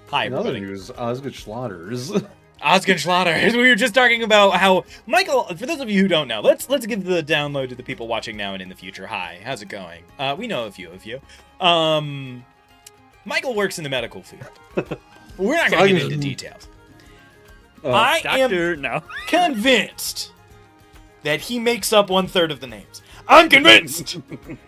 Hi, Another everybody. news, Osgood Schlatters. Oscar Schlatter. We were just talking about how Michael. For those of you who don't know, let's give the download to the people watching now and in the future. Hi, how's it going? We know a few of you. Michael works in the medical field. We're not going to get into details. I am convinced that he makes up 1/3 of the names. I'm convinced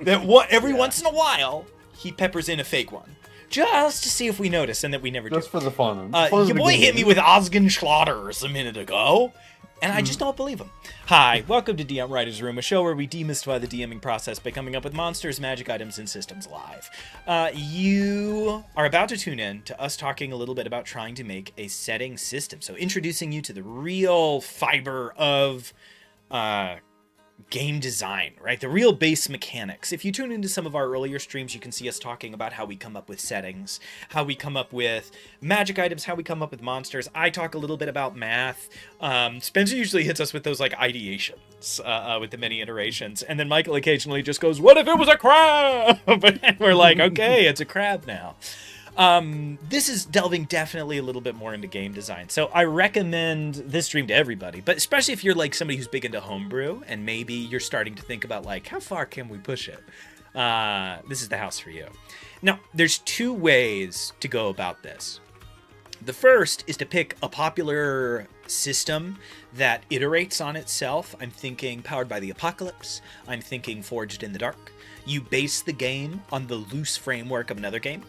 that every once in a while he peppers in a fake one. Just to see if we notice, and that we never do. Just for the fun. Your boy hit me with Osgood Schlatters a minute ago, and I just don't believe him. Hi, welcome to DM Writer's Room, a show where we demystify the DMing process by coming up with monsters, magic items, and systems live. You are about to tune in to us talking a little bit about trying to make a setting system. So introducing you to the real fiber of game design, right? The real base mechanics. If you tune into some of our earlier streams, you can see us talking about how we come up with settings, how we come up with magic items, how we come up with monsters. I talk a little bit about math. Spencer usually hits us with those like ideations with the many iterations. And then Michael occasionally just goes, what if it was a crab? And we're like, okay, it's a crab now. This is delving definitely a little bit more into game design. So I recommend this stream to everybody, but especially if you're like somebody who's big into homebrew and maybe you're starting to think about like, how far can we push it? This is the house for you. Now, there's two ways to go about this. The first is to pick a popular system that iterates on itself. I'm thinking Powered by the Apocalypse. I'm thinking Forged in the Dark. You base the game on the loose framework of another game.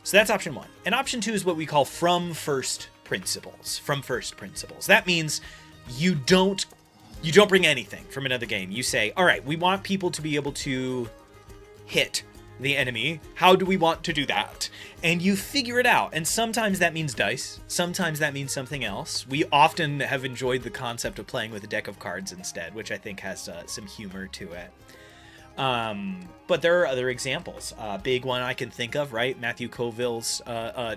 So that's option one. And option two is what we call from first principles. From first principles. That means you don't bring anything from another game. You say, all right, we want people to be able to hit the enemy. How do we want to do that? And you figure it out. And sometimes that means dice. Sometimes that means something else. We often have enjoyed the concept of playing with a deck of cards instead, which I think has some humor to it. But there are other examples. Big one I can think of, right? Matthew Colville's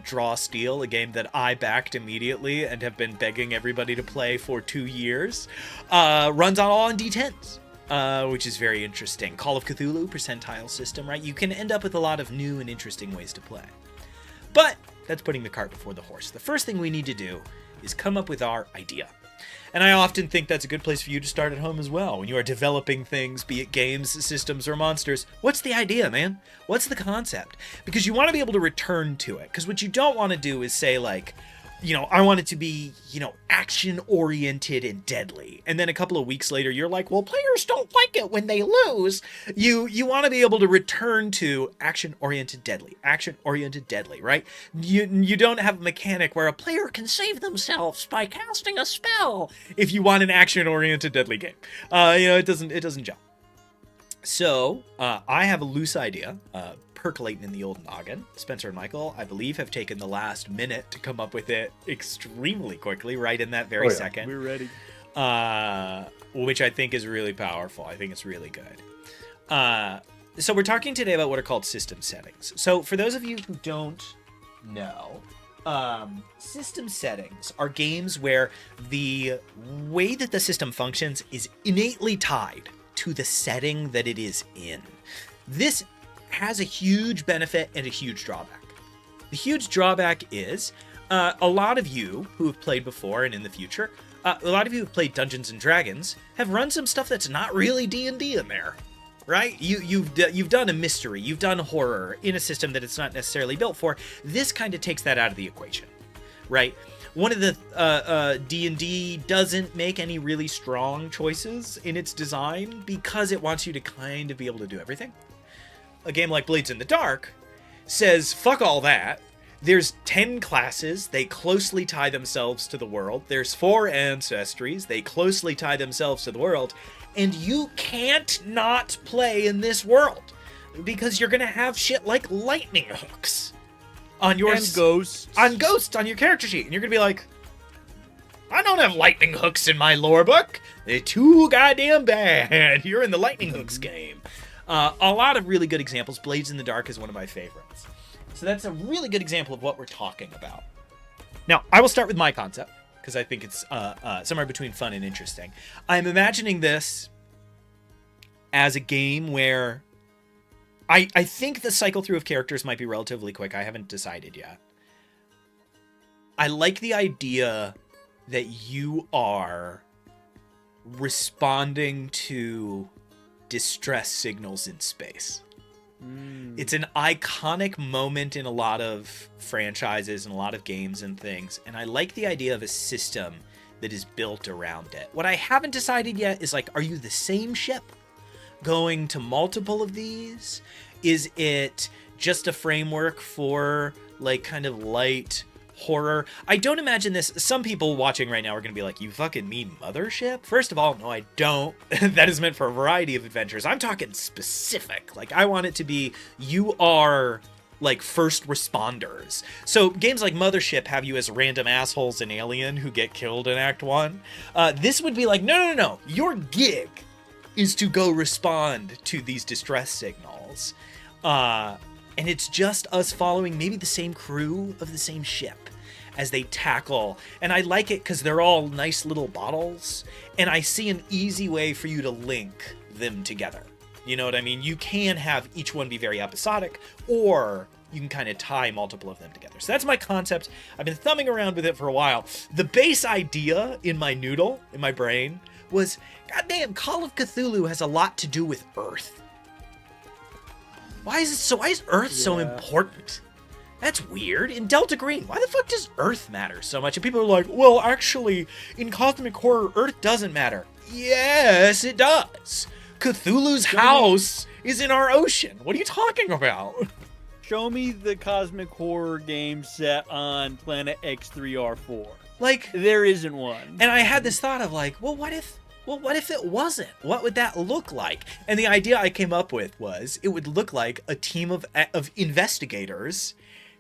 Draw Steel, a game that I backed immediately and have been begging everybody to play for 2 years. Runs on D10s, which is very interesting. Call of Cthulhu, percentile system, right? You can end up with a lot of new and interesting ways to play. But that's putting the cart before the horse. The first thing we need to do is come up with our idea. And I often think that's a good place for you to start at home as well. When you are developing things, be it games, systems, or monsters, what's the idea, man? What's the concept? Because you want to be able to return to it. Because what you don't want to do is say, like, I want it to be, action-oriented and deadly. And then a couple of weeks later, you're like, well, players don't like it when they lose. You want to be able to return to action-oriented deadly, right? You don't have a mechanic where a player can save themselves by casting a spell if you want an action-oriented deadly game. It doesn't jump. So, I have a loose idea, percolating in the old noggin. Spencer and Michael, I believe, have taken the last minute to come up with it extremely quickly, right in that very second. We're ready. Which I think is really powerful. I think it's really good. So we're talking today about what are called system settings. So for those of you who don't know, system settings are games where the way that the system functions is innately tied to the setting that it is in. This has a huge benefit and a huge drawback. The huge drawback is a lot of you who have played before and in the future, a lot of you who have played Dungeons and Dragons have run some stuff that's not really D&D in there, right? You've done a mystery, you've done horror in a system that it's not necessarily built for. This kind of takes that out of the equation, right? One of the D&D doesn't make any really strong choices in its design because it wants you to kind of be able to do everything. A game like Blades in the Dark says, fuck all that. There's 10 classes. They closely tie themselves to the world. There's 4 ancestries. They closely tie themselves to the world. And you can't not play in this world because you're going to have shit like lightning hooks on your... And ghosts. On ghosts on your character sheet. And you're going to be like, I don't have lightning hooks in my lore book. They're too goddamn bad. You're in the lightning hooks game. A lot of really good examples. Blades in the Dark is one of my favorites. So that's a really good example of what we're talking about. Now, I will start with my concept, because I think it's somewhere between fun and interesting. I'm imagining this as a game where I think the cycle through of characters might be relatively quick. I haven't decided yet. I like the idea that you are responding to distress signals in space. It's an iconic moment in a lot of franchises and a lot of games and things, and I like the idea of a system that is built around it. What I haven't decided yet is, like, are you the same ship going to multiple of these? Is it just a framework for, like, kind of light horror? I don't imagine this. Some people watching right now are going to be like, you fucking mean Mothership? First of all, no, I don't. That is meant for a variety of adventures. I'm talking specific. Like, I want it to be, you are, like, first responders. So games like Mothership have you as random assholes in Alien who get killed in Act 1. This would be like, no. Your gig is to go respond to these distress signals. And it's just us following maybe the same crew of the same ship as they tackle. And I like it because they're all nice little bottles. And I see an easy way for you to link them together. You know what I mean? You can have each one be very episodic, or you can kind of tie multiple of them together. So that's my concept. I've been thumbing around with it for a while. The base idea in my noodle, in my brain, was, goddamn, Call of Cthulhu has a lot to do with Earth. Why is Earth so important? That's weird. In Delta Green, why the fuck does Earth matter so much? And people are like, well, actually, in cosmic horror, Earth doesn't matter. Yes, it does. Cthulhu's house is in our ocean. What are you talking about? Show me the cosmic horror game set on planet X3R4. Like, there isn't one. And I had this thought of, like, well, what if it wasn't? What would that look like? And the idea I came up with was, it would look like a team of investigators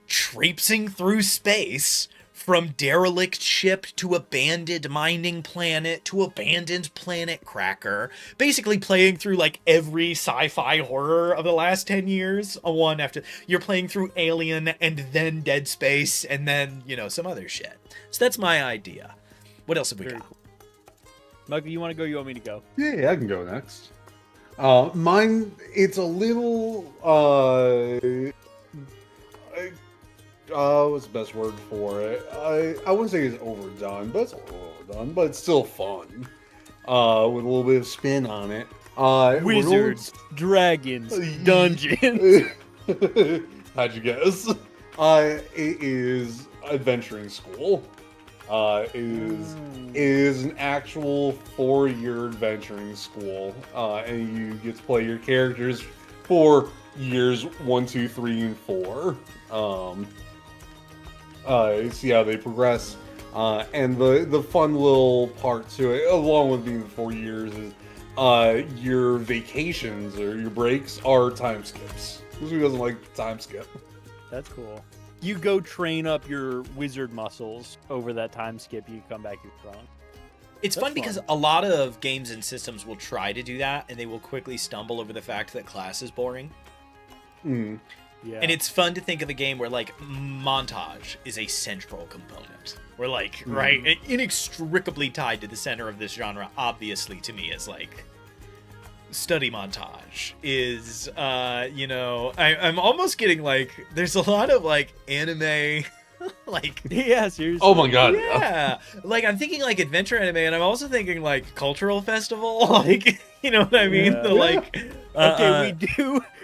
traipsing through space from derelict ship to abandoned mining planet to abandoned planet cracker, basically playing through, like, every sci-fi horror of the last 10 years, one after. You're playing through Alien and then Dead Space and then, you know, some other shit. So that's my idea. What else have we got? Cool. Michael, you want to go? You want me to go? Yeah, I can go next. Mine, it's a little, what's the best word for it? I wouldn't say it's overdone, but it's a little overdone, but it's still fun. With a little bit of spin on it. Wizards, dragons, dungeons. How'd you guess? It is Adventuring School. Is an actual 4-year adventuring school, and you get to play your characters for years 1, 2, 3, and 4. See how they progress, and the fun little part to it, along with being 4 years, is your vacations or your breaks are time skips. Who doesn't like time skip? That's cool. You go train up your wizard muscles over that time skip. You come back, you're strong. It's fun because a lot of games and systems will try to do that, and they will quickly stumble over the fact that class is boring. Mm. Yeah. And it's fun to think of a game where, like, montage is a central component. Where, like, right, inextricably tied to the center of this genre, obviously, to me, is, like, study montage is, you know, I'm almost getting, like, there's a lot of, like, anime, like, yeah, seriously. Oh my god, yeah. Like, I'm thinking, like, adventure anime, and I'm also thinking, like, cultural festival, like, you know what I mean? Yeah. The, like, okay,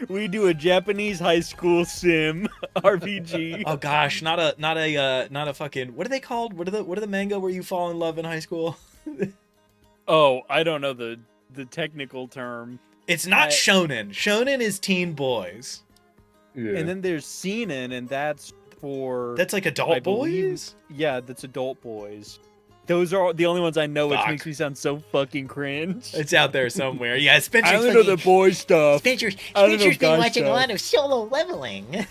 we do a Japanese high school sim RPG. Oh gosh, not a fucking, what are they called? What are the manga where you fall in love in high school? Oh, I don't know the technical term. It's not shonen. Shonen is teen boys. Yeah. And then there's seinen, and that's like adult boys? Yeah, that's adult boys. Those are the only ones I know, which Fuck. makes me sound so fucking cringe. It's out there somewhere. Yeah, I Spencer's only know the boy stuff. Spencer's Spencer's been guy watching stuff. a lot of solo leveling.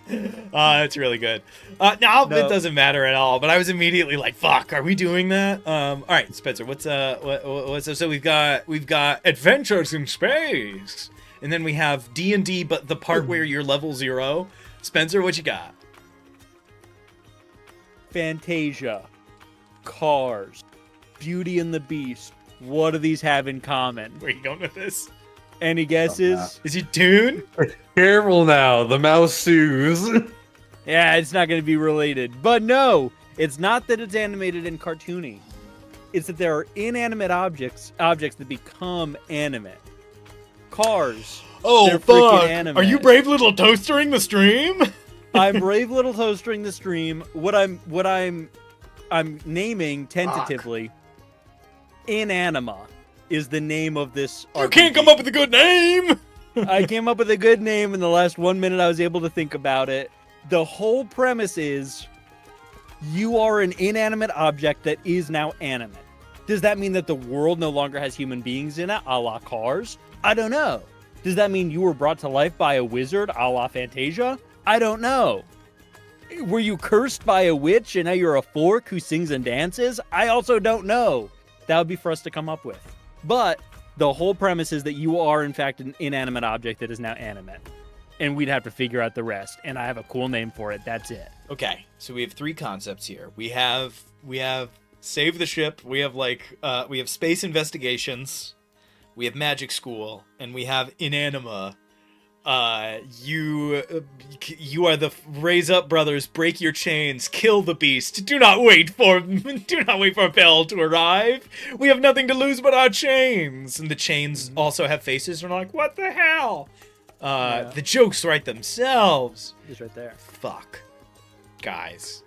It's really good. No, it doesn't matter at all. But I was immediately like, "Fuck, are we doing that?" All right, Spencer, what's so we've got adventures in space, and then we have D&D, but the part where you're level 0. Spencer, what you got? Fantasia, Cars, Beauty and the Beast. What do these have in common? Where are you going with this? Any guesses? Is it Dune? Careful now, the mouse sues. Yeah, it's not going to be related. But no, it's not that it's animated and cartoony. It's that there are inanimate objects that become animate. Cars. Oh, they're freaking fuck. animate. Are you brave little toastering the stream? I'm brave little toastering the stream. What I'm naming tentatively Inanima is the name of this You RPG. can't come up with a good name! I came up with a good name in the last 1 minute I was able to think about it. The whole premise is you are an inanimate object that is now animate. Does that mean that the world no longer has human beings in it, a la Cars? I don't know. Does that mean you were brought to life by a wizard, a la Fantasia? I don't know. Were you cursed by a witch and now you're a fork who sings and dances? I also don't know. That would be for us to come up with. But the whole premise is that you are, in fact, an inanimate object that is now animate. And we'd have to figure out the rest. And I have a cool name for it. That's it. Okay, so we have three concepts here. We have save the ship. We have we have space investigations. We have magic school, and we have Inanima. You are the raise up brothers. Break your chains. Kill the beast. Do not wait for Bell to arrive. We have nothing to lose but our chains. And the chains also have faces. And are like, what the hell? The jokes write themselves. It's right there. Fuck, guys.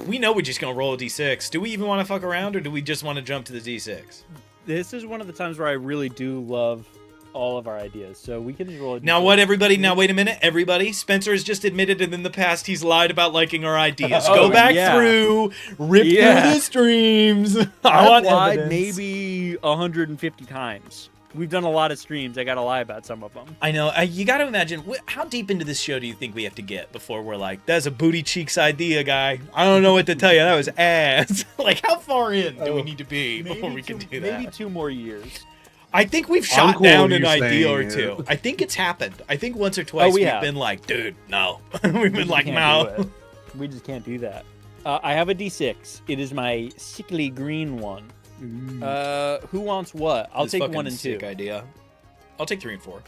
We know we're just gonna roll a d6. Do we even want to fuck around, or do we just want to jump to the d6? This is one of the times where I really do love all of our ideas. So we can just roll it. Now what, everybody? Now wait a minute, everybody. Spencer has just admitted that in the past he's lied about liking our ideas. Go back through, rip through the streams. I want lied evidence. maybe 150 times. We've done a lot of streams. I gotta lie about some of them. I know. You got to imagine, how deep into this show do you think we have to get before we're like, that's a booty cheeks idea, guy. I don't know what to tell you. That was ass. Like, how far in do we need to be before we can do that? Maybe 2 more years. I think we've shot down an idea or two. I think it's happened. I think once or twice we've been like, dude, no. We've been like, no. We just can't do that. I have a D6. It is my sickly green one. Who wants what? I'll take 1 and 2. Sick idea. I'll take 3 and 4.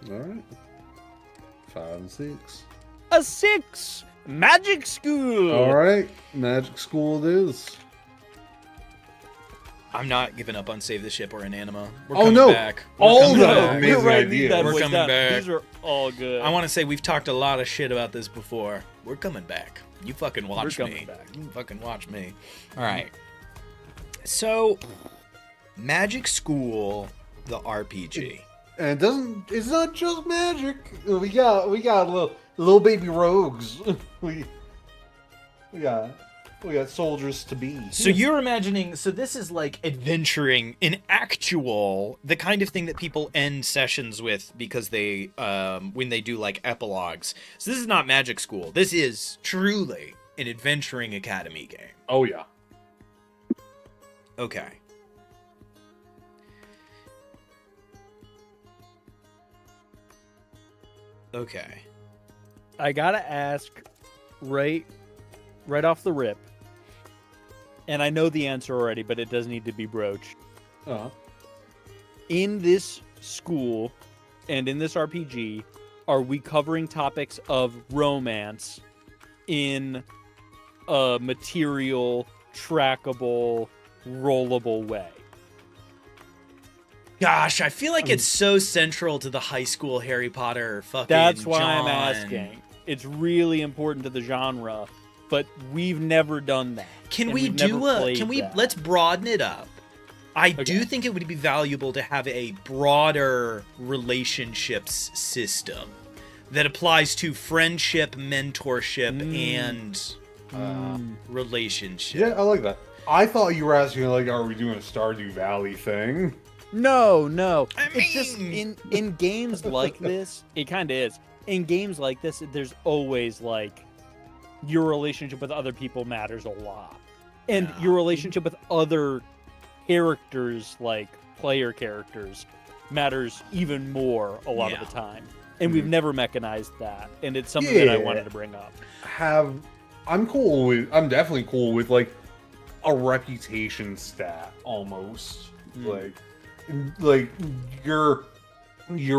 All right. 5 and 6. A 6. Magic school. All right. Magic school it is. I'm not giving up on Save the Ship or Inanima. We're Oh, coming no. back. All coming the back. amazing You're right, ideas. that We're voice coming down. back. These are all good. I want to say we've talked a lot of shit about this before. We're coming back. You fucking watch We're me. coming back. You fucking watch me. All right. So, Magic School, the RPG. And it's not just magic. We got little baby rogues. we got soldiers to be. So you're imagining, so this is like adventuring in the kind of thing that people end sessions with because they, when they do like epilogues. So this is not Magic School. This is truly an adventuring academy game. Oh yeah. Okay. Okay. I gotta ask right off the rip, and I know the answer already, but it does need to be broached. Uh-huh. In this school and in this RPG, are we covering topics of romance in a material, trackable, rollable way? Gosh, I feel like it's so central to the high school Harry Potter fucking That's why John. I'm asking. It's really important to the genre, but we've never done that. Can and we we've do never played that. let's broaden it up. I do Okay. think it would be valuable to have a broader relationships system that applies to friendship, mentorship, and relationship. Yeah, I like that. I thought you were asking like, are we doing a Stardew Valley thing? No. I It's just mean- in games like this, it kind of is. In games like this, there's always like your relationship with other people matters a lot. And Yeah. your relationship with other characters, like player characters, matters even more a lot of Yeah. the time. And we've never mechanized that. And it's something that I wanted to bring up. I'm definitely cool with like a reputation stat almost. Like your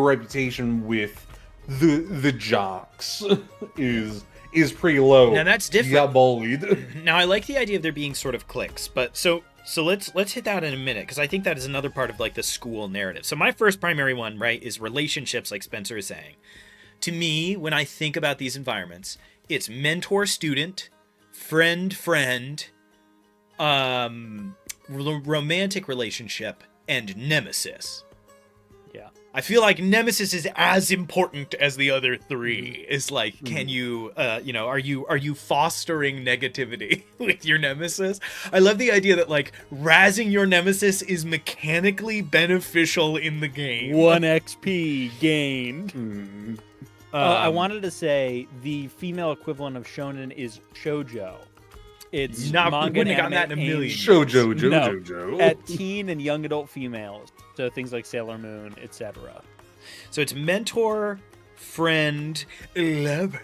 reputation with the jocks is is pretty low. Now that's You got different. bullied. Now I like the idea of there being sort of cliques, but so let's hit that in a minute because I think that is another part of like the school narrative. So my first primary one, right, is relationships, like Spencer is saying. To me, when I think about these environments, it's mentor student, friend friend, romantic relationship, and nemesis. Yeah. I feel like nemesis is as important as the other three. Is like, can you, are you fostering negativity with your nemesis? I love the idea that like razzing your nemesis is mechanically beneficial in the game. 1 XP gained. I wanted to say the female equivalent of shonen is shoujo. It's Not manga wouldn't and have gotten that anime in a million. aimed Shoujo, No. Jojo. at teen and young adult females. So things like Sailor Moon, etc. So it's mentor, friend, lover.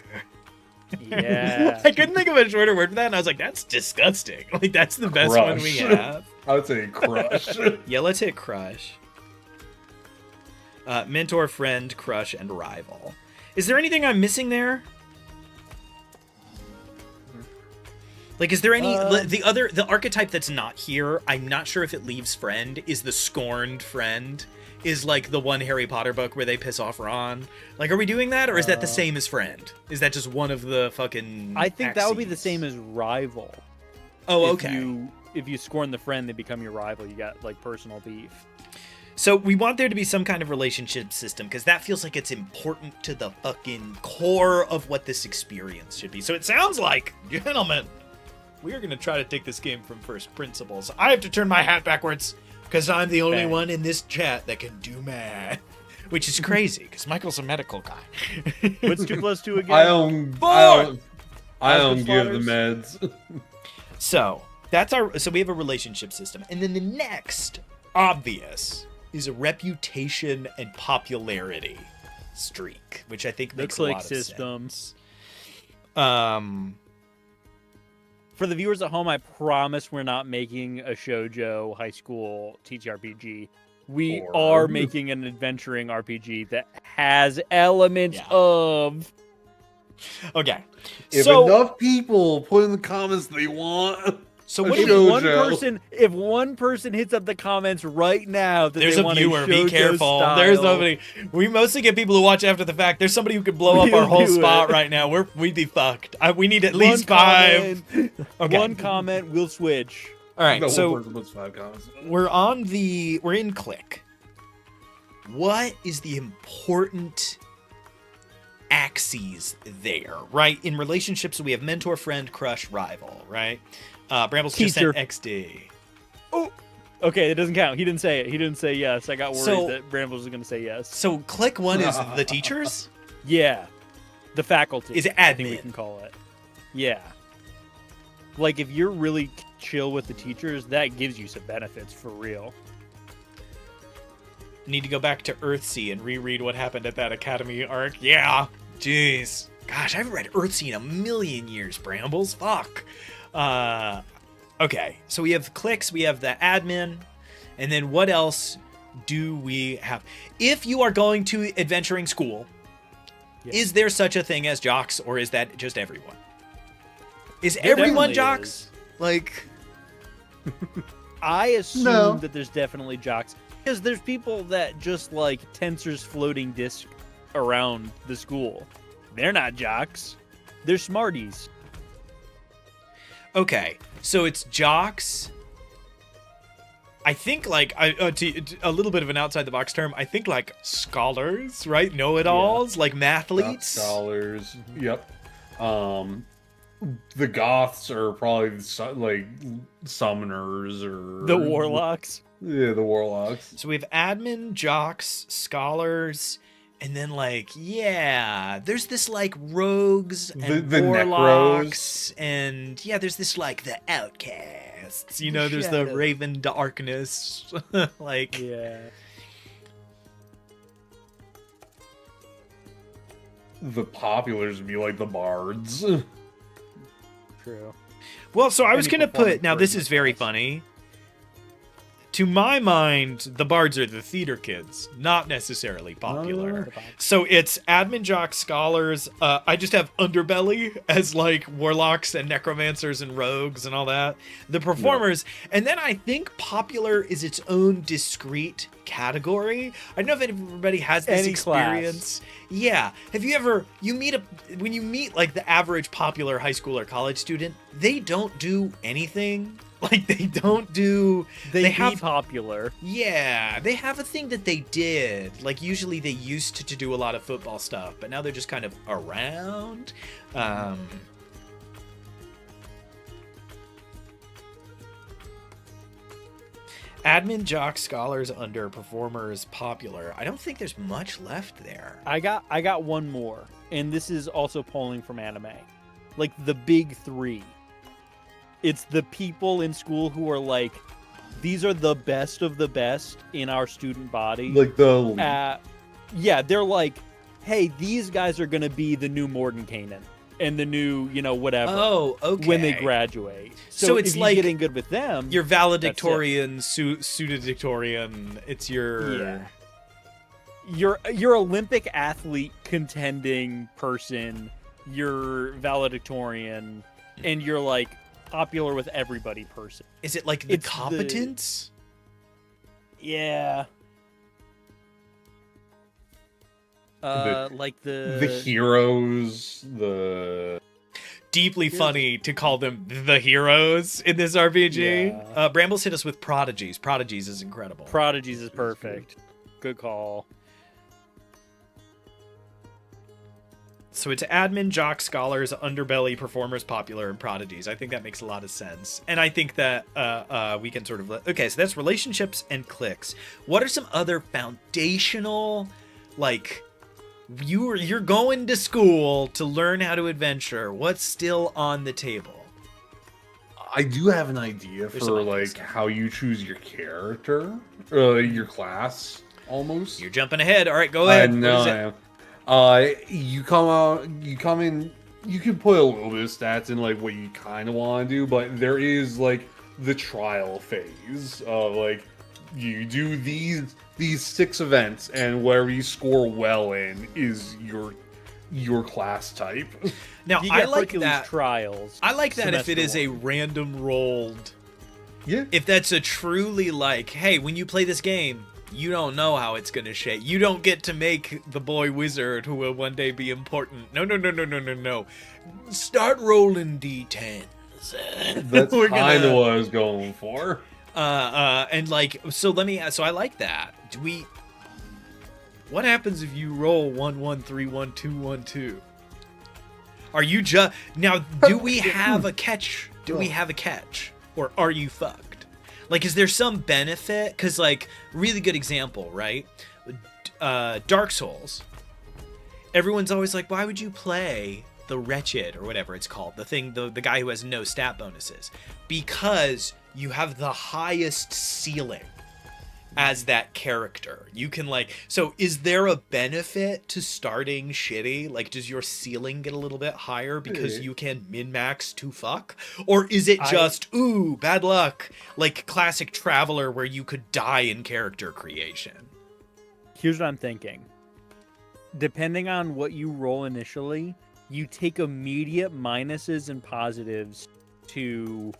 Yeah. I couldn't think of a shorter word for that, and I was like, that's disgusting. Like, that's the best one we Crush. have. I would say crush. Yeah, let's hit crush. Mentor, friend, crush, and rival. Is there anything I'm missing there? Like, is there any the archetype that's not here? I'm not sure if it leaves friend. Is the scorned friend? Is like the one Harry Potter book where they piss off Ron? Like, are we doing that, or is that the same as friend? Is that just one of the fucking? I think that would be the axes? same as rival. Oh, If okay. If you scorn the friend, they become your rival. You got like personal beef. So we want there to be some kind of relationship system because that feels like it's important to the fucking core of what this experience should be. So it sounds like, gentlemen, we are going to try to take this game from first principles. I have to turn my hat backwards because I'm the only Bang. one in this chat that can do math, which is crazy because Michael's a medical guy. What's 2 plus 2 again? I don't give the Slaughters? meds. So so we have a relationship system, and then the next obvious is a reputation and popularity streak, which I think makes a click lot of system. sense. For the viewers at home, I promise we're not making a shoujo high school TTRPG. We Or- are making an adventuring RPG that has elements Yeah. of. Okay, If so enough people put in the comments they want, so a what If do we? shoujo. if one person hits up the comments right now that There's they a want viewer. Be shoujo careful. style, There's somebody. We mostly get people who watch after the fact. There's somebody who could blow up our We'll whole do spot it. right now. We'd be fucked. We need at one least 5. comment- Okay. One comment, we'll switch. All right. no So one person puts 5 comments. we're in click. What is the important axes there, right? In relationships, we have mentor, friend, crush, rival, right? Brambles just Teacher. sent XD. Okay, it doesn't count. He didn't say it. He didn't say yes. I got worried So- that Brambles was going to say yes. So click 1 is the teachers. Yeah. The faculty. Is it I think we admin? can call it. Yeah. Like, if you're really chill with the teachers, that gives you some benefits for real. Need to go back to Earthsea and reread what happened at that Academy arc. Yeah. Jeez. Gosh, I haven't read Earthsea in a million years, Brambles. Fuck. Okay, so we have clicks, we have the admin, and then what else do we have? If you are going to adventuring school, Yeah. is there such a thing as jocks, or is that just everyone? Is There everyone definitely jocks? is. Like, I assume No. that there's definitely jocks. Because there's people that just like Tensor's floating disc around the school. They're not jocks. They're smarties. okay, so it's jocks. I think like a little bit of an outside the box term. I think like scholars, right? Know-it-alls, like mathletes. Scholars. Yep. The Goths are probably like summoners or The warlocks. Yeah, the warlocks. So we have admin, jocks, scholars, and then like there's this like rogues and The warlocks, and there's this like the outcasts. You know, there's the Shadow. Raven Darkness, like Yeah. The populars would be like the bards. True. Well, so I was Any gonna put. performance Now this charisma is very class. funny. To my mind, the bards are the theater kids, not necessarily popular. So it's admin, jock, scholars. I just have underbelly as like warlocks and necromancers and rogues and all that. The performers, and then I think popular is its own discrete category. I don't know if everybody has this experience. Yeah. Have you ever when you meet like the average popular high school or college student, they don't do anything. Like they have popular. Yeah, they have a thing that they did. Like usually they used to do a lot of football stuff, but now they're just kind of around. Admin, jock, scholars, under, performers, popular. I don't think there's much left there. I got one more, and this is also polling from anime. Like the big three. It's the people in school who are like, these are the best of the best in our student body. Like the yeah, they're like, hey, these guys are gonna be the new Mordenkainen and the new, whatever. Oh, okay. When they graduate. So it's if like you're getting good with them. Your valedictorian, pseudodictorian. It's your your Olympic athlete contending person. Your valedictorian, and you're like popular with everybody person. Is it like the competence? Yeah. Like the heroes, the deeply funny to call them the heroes in this RPG. Yeah. Brambles hit us with prodigies. Prodigies is incredible. Prodigies is perfect. Good call. So it's admin, jock, scholars, underbelly, performers, popular, and prodigies. I think that makes a lot of sense. And I think that we can sort of... Okay, so that's relationships and cliques. What are some other foundational, like... You're going to school to learn how to adventure. What's still on the table? I do have an idea for like how you choose your character, your class, almost. You're jumping ahead. All right, go ahead. No, you come in. You can put a little bit of stats in like what you kind of want to do, but there is like the trial phase of like you do these 6 events, and wherever you score well in is your class type. Now I like Hercules that trials. I like that if it is a random rolled. Yeah. If that's a truly like, hey, when you play this game, you don't know how it's gonna shape. You don't get to make the boy wizard who will one day be important. No. Start rolling d10s. That's kind of what I was going for. And like, so I like that. What happens if you roll 1 1 3 1 2 1 2? Are you just now? Do we have a catch? Do we have a catch, or are you fucked? Like, is there some benefit? Because like, really good example, right? Dark Souls. Everyone's always like, why would you play the Wretched or whatever it's called, the guy who has no stat bonuses? Because you have the highest ceiling as that character. You can so is there a benefit to starting shitty? Like, does your ceiling get a little bit higher because you can min-max to fuck? Or is it just, ooh, bad luck, like classic Traveler where you could die in character creation? Here's what I'm thinking. Depending on what you roll initially, you take immediate minuses and positives to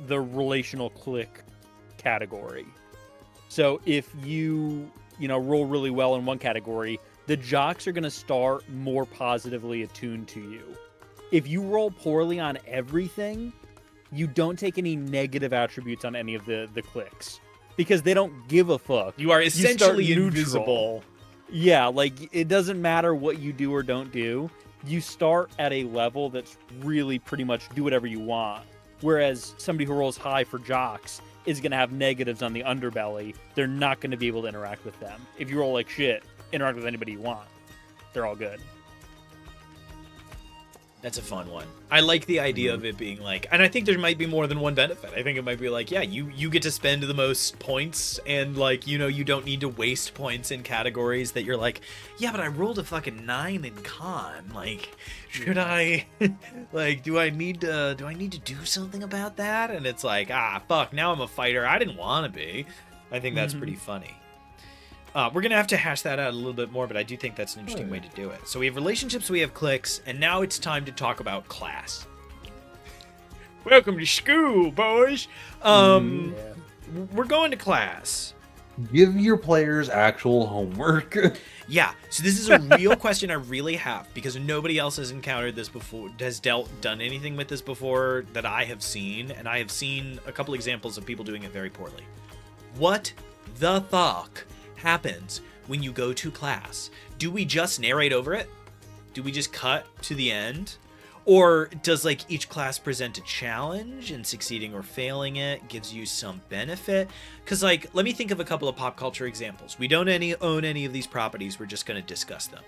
the relational click category. So if you roll really well in one category, the jocks are going to start more positively attuned to you. If you roll poorly on everything, you don't take any negative attributes on any of the clicks because they don't give a fuck. You are essentially invisible. Yeah, like it doesn't matter what you do or don't do. You start at a level that's really pretty much do whatever you want. Whereas somebody who rolls high for jocks is going to have negatives on the underbelly. They're not going to be able to interact with them. If you roll like shit, interact with anybody you want. They're all good. That's a fun one. I like the idea of it being like, and I think there might be more than one benefit. I think it might be like, yeah, you get to spend the most points, and like, you know, you don't need to waste points in categories that you're like, yeah, but I rolled a fucking 9 in con. Like, should I, like, do I need to do something about that? And it's like, fuck, now I'm a fighter. I didn't want to be. I think that's pretty funny. We're going to have to hash that out a little bit more, but I do think that's an interesting way to do it. So we have relationships, we have cliques, and now it's time to talk about class. Welcome to school, boys. We're going to class. Give your players actual homework. Yeah, so this is a real question I really have, because nobody else has encountered this before, done anything with this before that I have seen, and I have seen a couple examples of people doing it very poorly. What the fuck happens when you go to class? Do we just narrate over it? Do we just cut to the end? Or does like each class present a challenge, and succeeding or failing it gives you some benefit? Because like, let me think of a couple of pop culture examples. We don't own any of these properties. We're just going to discuss them.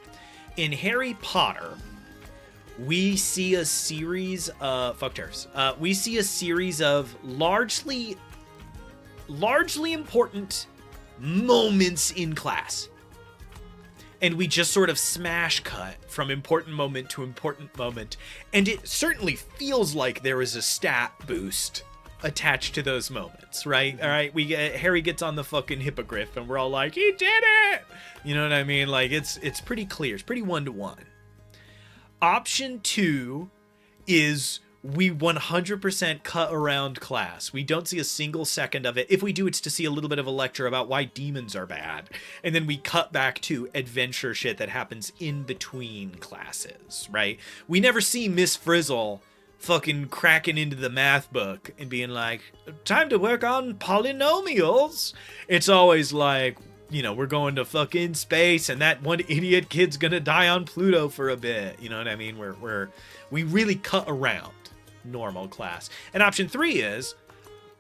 In Harry Potter, we see a series of we see a series of largely important moments in class, and we just sort of smash cut from important moment to important moment, and it certainly feels like there is a stat boost attached to those moments, right? All right, Harry gets on the fucking hippogriff and we're all like, he did it, you know what I mean? Like, it's pretty clear, it's pretty 1-to-1. Option 2 is we 100% cut around class. We don't see a single second of it. If we do, it's to see a little bit of a lecture about why demons are bad. And then we cut back to adventure shit that happens in between classes, right? We never see Miss Frizzle fucking cracking into the math book and being like, time to work on polynomials. It's always like, you know, we're going to fucking space and that one idiot kid's gonna die on Pluto for a bit. You know what I mean? We really cut around normal class. And option 3 is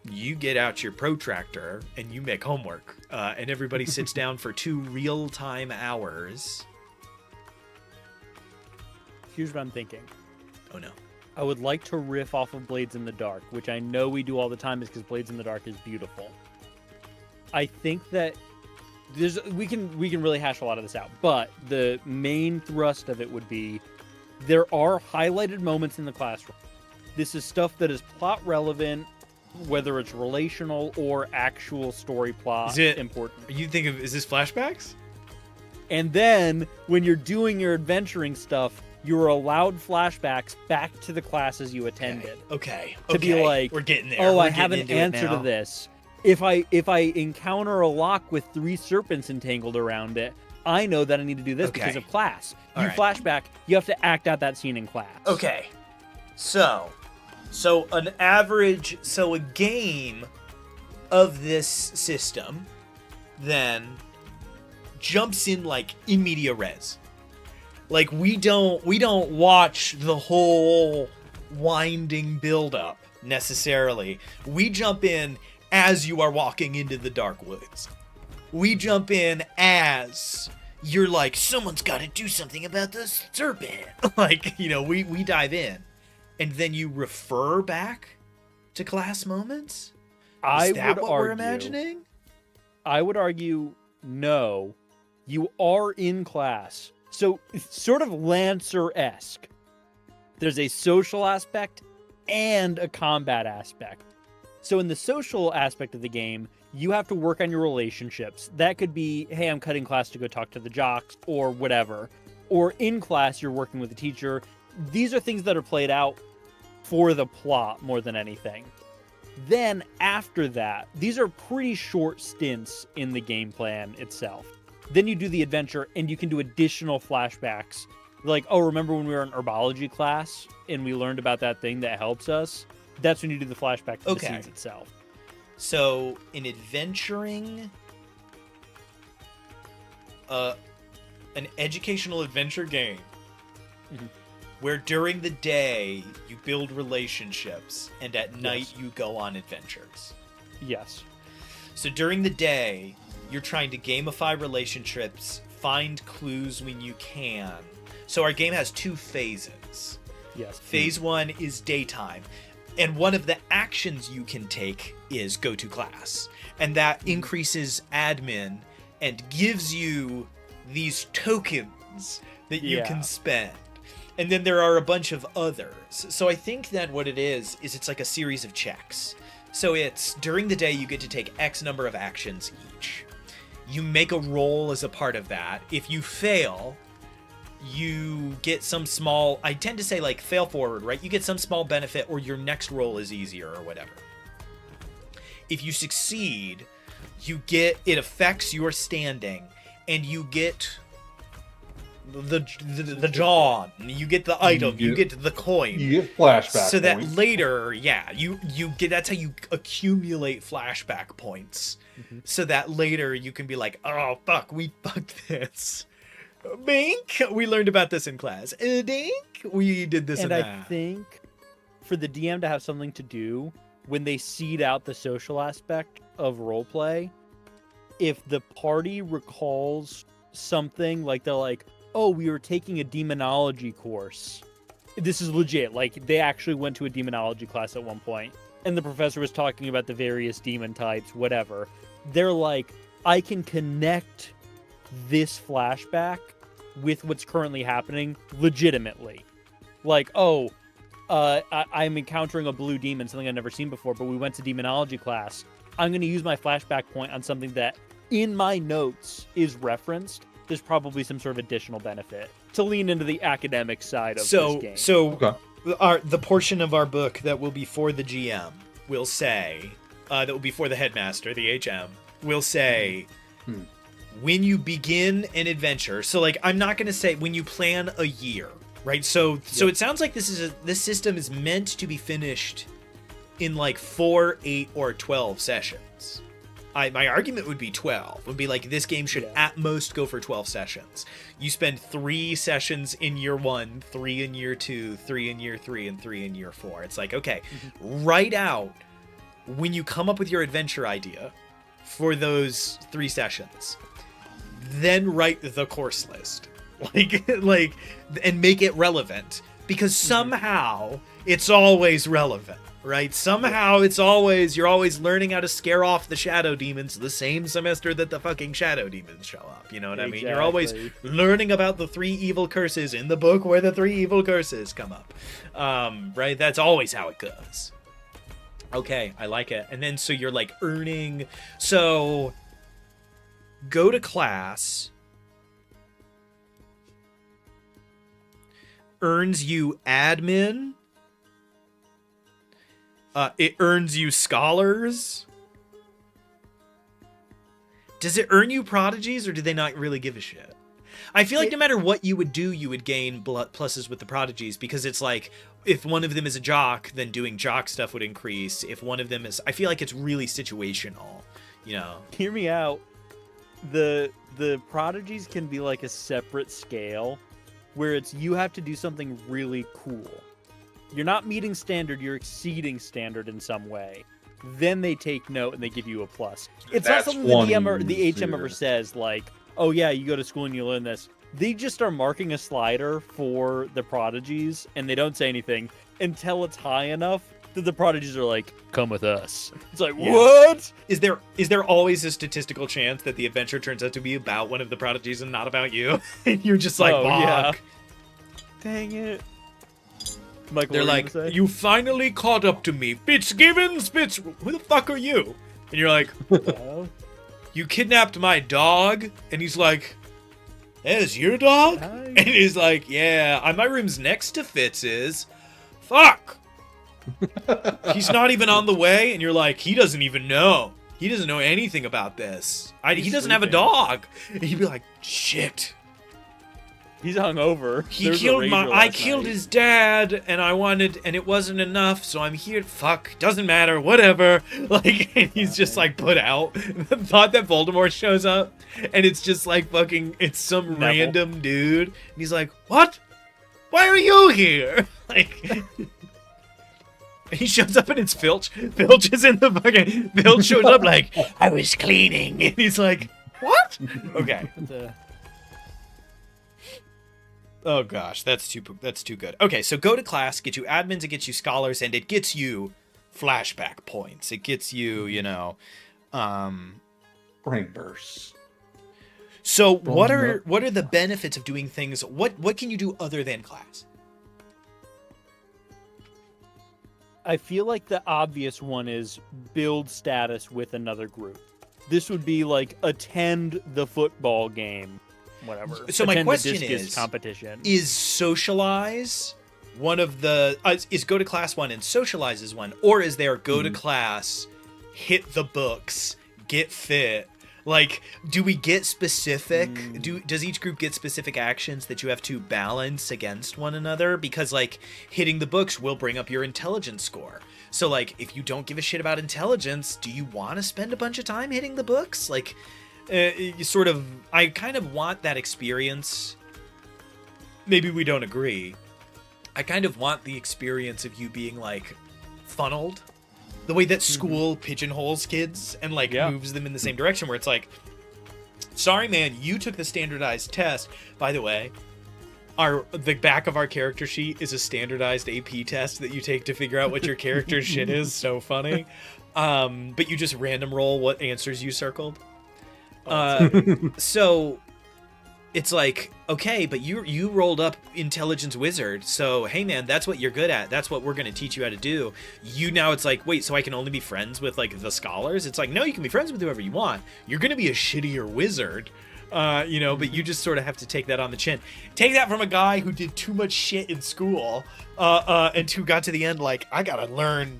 you get out your protractor and you make homework, and everybody sits down for 2 real-time hours. Here's what I'm thinking. Oh no. I would like to riff off of Blades in the Dark, which I know we do all the time, is because Blades in the Dark is beautiful. I think that we can really hash a lot of this out, but the main thrust of it would be there are highlighted moments in the classroom. This is stuff that is plot relevant, whether it's relational or actual story plot important. You think of, is this flashbacks? And then when you're doing your adventuring stuff, you're allowed flashbacks back to the classes you attended. Okay. To be like, we're getting there. Oh, I have an answer to this. If I encounter a lock with 3 serpents entangled around it, I know that I need to do this because of class. You flashback, you have to act out that scene in class. Okay. So a game of this system then jumps in like in media res. Like we don't watch the whole winding build up necessarily. We jump in as you are walking into the dark woods. We jump in as you're like, someone's got to do something about the serpent. Like, you know, we dive in. And then you refer back to class moments? Is that what we're imagining? I would argue no. You are in class. So it's sort of Lancer-esque. There's a social aspect and a combat aspect. So in the social aspect of the game, you have to work on your relationships. That could be, hey, I'm cutting class to go talk to the jocks or whatever. Or in class, you're working with the teacher. These are things that are played out for the plot more than anything. Then after that, these are pretty short stints in the game plan itself. Then you do the adventure and you can do additional flashbacks. Like, oh, remember when we were in herbology class and we learned about that thing that helps us? That's when you do the flashback to the scenes itself. So in adventuring, an educational adventure game, where during the day you build relationships and at night you go on adventures. Yes. So during the day, you're trying to gamify relationships, find clues when you can. So our game has 2 phases. Yes. Phase 1 is daytime. And one of the actions you can take is go to class. And that increases admin and gives you these tokens that you can spend. And then there are a bunch of others. So I think that what it is it's like a series of checks. So it's during the day you get to take X number of actions each. You make a roll as a part of that. If you fail, you get some small, I tend to say like fail forward, right? You get some small benefit or your next roll is easier or whatever. If you succeed, it affects your standing and you get the John, you get the item, you get the coin. You get flashback so that points. later, you get, that's how you accumulate flashback points. So that later you can be like, oh fuck, we fucked this. Bink, we learned about this in class. Dink, we did this and and I that. think for the DM to have something to do when they seed out the social aspect of roleplay, if the party recalls something like they're like, oh, we were taking a demonology course. This is legit. Like, they actually went to a demonology class at one point, and the professor was talking about the various demon types, whatever. They're like, I can connect this flashback with what's currently happening legitimately. Like, oh, I'm encountering a blue demon, something I've never seen before, but we went to demonology class. I'm going to use my flashback point on something that in my notes is referenced. There's probably some sort of additional benefit to lean into the academic side of this game. So Okay. the portion of our book that will be for the GM will say, that will be for the headmaster, the HM, will say, when you begin an adventure, so like, I'm not going to say when you plan a year, right? So it sounds like this system is meant to be finished in like 4, 8, or 12 sessions. My argument would be 12. Would be like, this game should at most go for 12 sessions. You spend 3 sessions in year 1, 3 in year 2, 3 in year 3, and 3 in year 4. It's like, okay, write out when you come up with your adventure idea for those 3 sessions. Then write the course list. Like, and make it relevant. Because somehow it's always relevant. Right? Somehow you're always learning how to scare off the shadow demons the same semester that the fucking shadow demons show up. You know what I mean? You're always learning about the 3 evil curses in the book where the 3 evil curses come up. Right? That's always how it goes. Okay, I like it. And then so you're like earning. So go to class. Earns you admin. It earns you scholars. Does it earn you prodigies, or do they not really give a shit? I feel like no matter what you would do, you would gain pluses with the prodigies, because it's like, if one of them is a jock, then doing jock stuff would increase. If one of them is... I feel like it's really situational, you know? Hear me out. The prodigies can be like a separate scale, where it's you have to do something really cool. You're not meeting standard, you're exceeding standard in some way. Then they take note and they give you a plus. It's not something the DM or the HM ever says, like, oh yeah, you go to school and you learn this. They just are marking a slider for the prodigies, and they don't say anything until it's high enough that the prodigies are like, come with us. It's like, what? Is there always a statistical chance that the adventure turns out to be about one of the prodigies and not about you? And you're just like, fuck. Dang it. Michael, they're like, you finally caught up to me. Fitzgibbons, who the fuck are you? And you're like, you kidnapped my dog? And he's like, that is your dog? Hi. And he's like, yeah, my room's next to Fitz's. Fuck. He's not even on the way. And you're like, he doesn't even know. He doesn't know anything about this. He doesn't have a dog. And he'd be like, shit. He's hungover. I killed his dad, and it wasn't enough, so I'm here. Fuck, doesn't matter, whatever. Like, and he's just like put out. The thought that Voldemort shows up, and it's just like fucking, it's some random dude, and he's like, what? Why are you here? Like, he shows up and it's Filch. Filch is in the fucking. Filch shows up like, I was cleaning, and he's like, what? Okay. Oh gosh, that's too good. Okay, so go to class, get you admins, it gets you scholars, and it gets you flashback points. It gets you, Brain bursts. So what are the benefits of doing things? What can you do other than class? I feel like the obvious one is build status with another group. This would be like attend the football game, whatever. So my question is, competition. Is socialize one of the is go to class one and socialize is one, or is there go to class, hit the books, get fit? Like, do we get specific? Does each group get specific actions that you have to balance against one another? Because like hitting the books will bring up your intelligence score. So like, if you don't give a shit about intelligence, do you want to spend a bunch of time hitting the books? Like, I kind of want that experience. Maybe we don't agree. I kind of want the experience of you being like funneled. The way that school pigeonholes kids and like moves them in the same direction, where it's like, sorry man, you took the standardized test. By the way, the back of our character sheet is a standardized AP test that you take to figure out what your character's shit is. So funny. But you just random roll what answers you circled. So it's like, okay, but you rolled up intelligence wizard, so hey man, that's what you're good at, that's what we're going to teach you how to do. Now it's like, wait, so I can only be friends with like the scholars? It's like, no, you can be friends with whoever you want. You're going to be a shittier wizard, but you just sort of have to take that on the chin. Take that from a guy who did too much shit in school, and who got to the end like, I gotta learn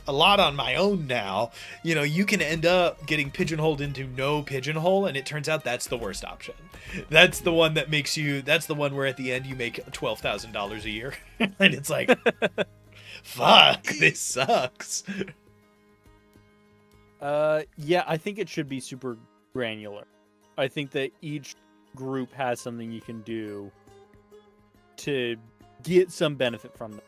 a lot on my own now. You can end up getting pigeonholed into no pigeonhole, and it turns out that's the worst option. That's the one that makes you, that's the one where at the end you make $12,000 a year. And it's like, fuck, this sucks. Yeah, I think it should be super granular. I think that each group has something you can do to get some benefit from them.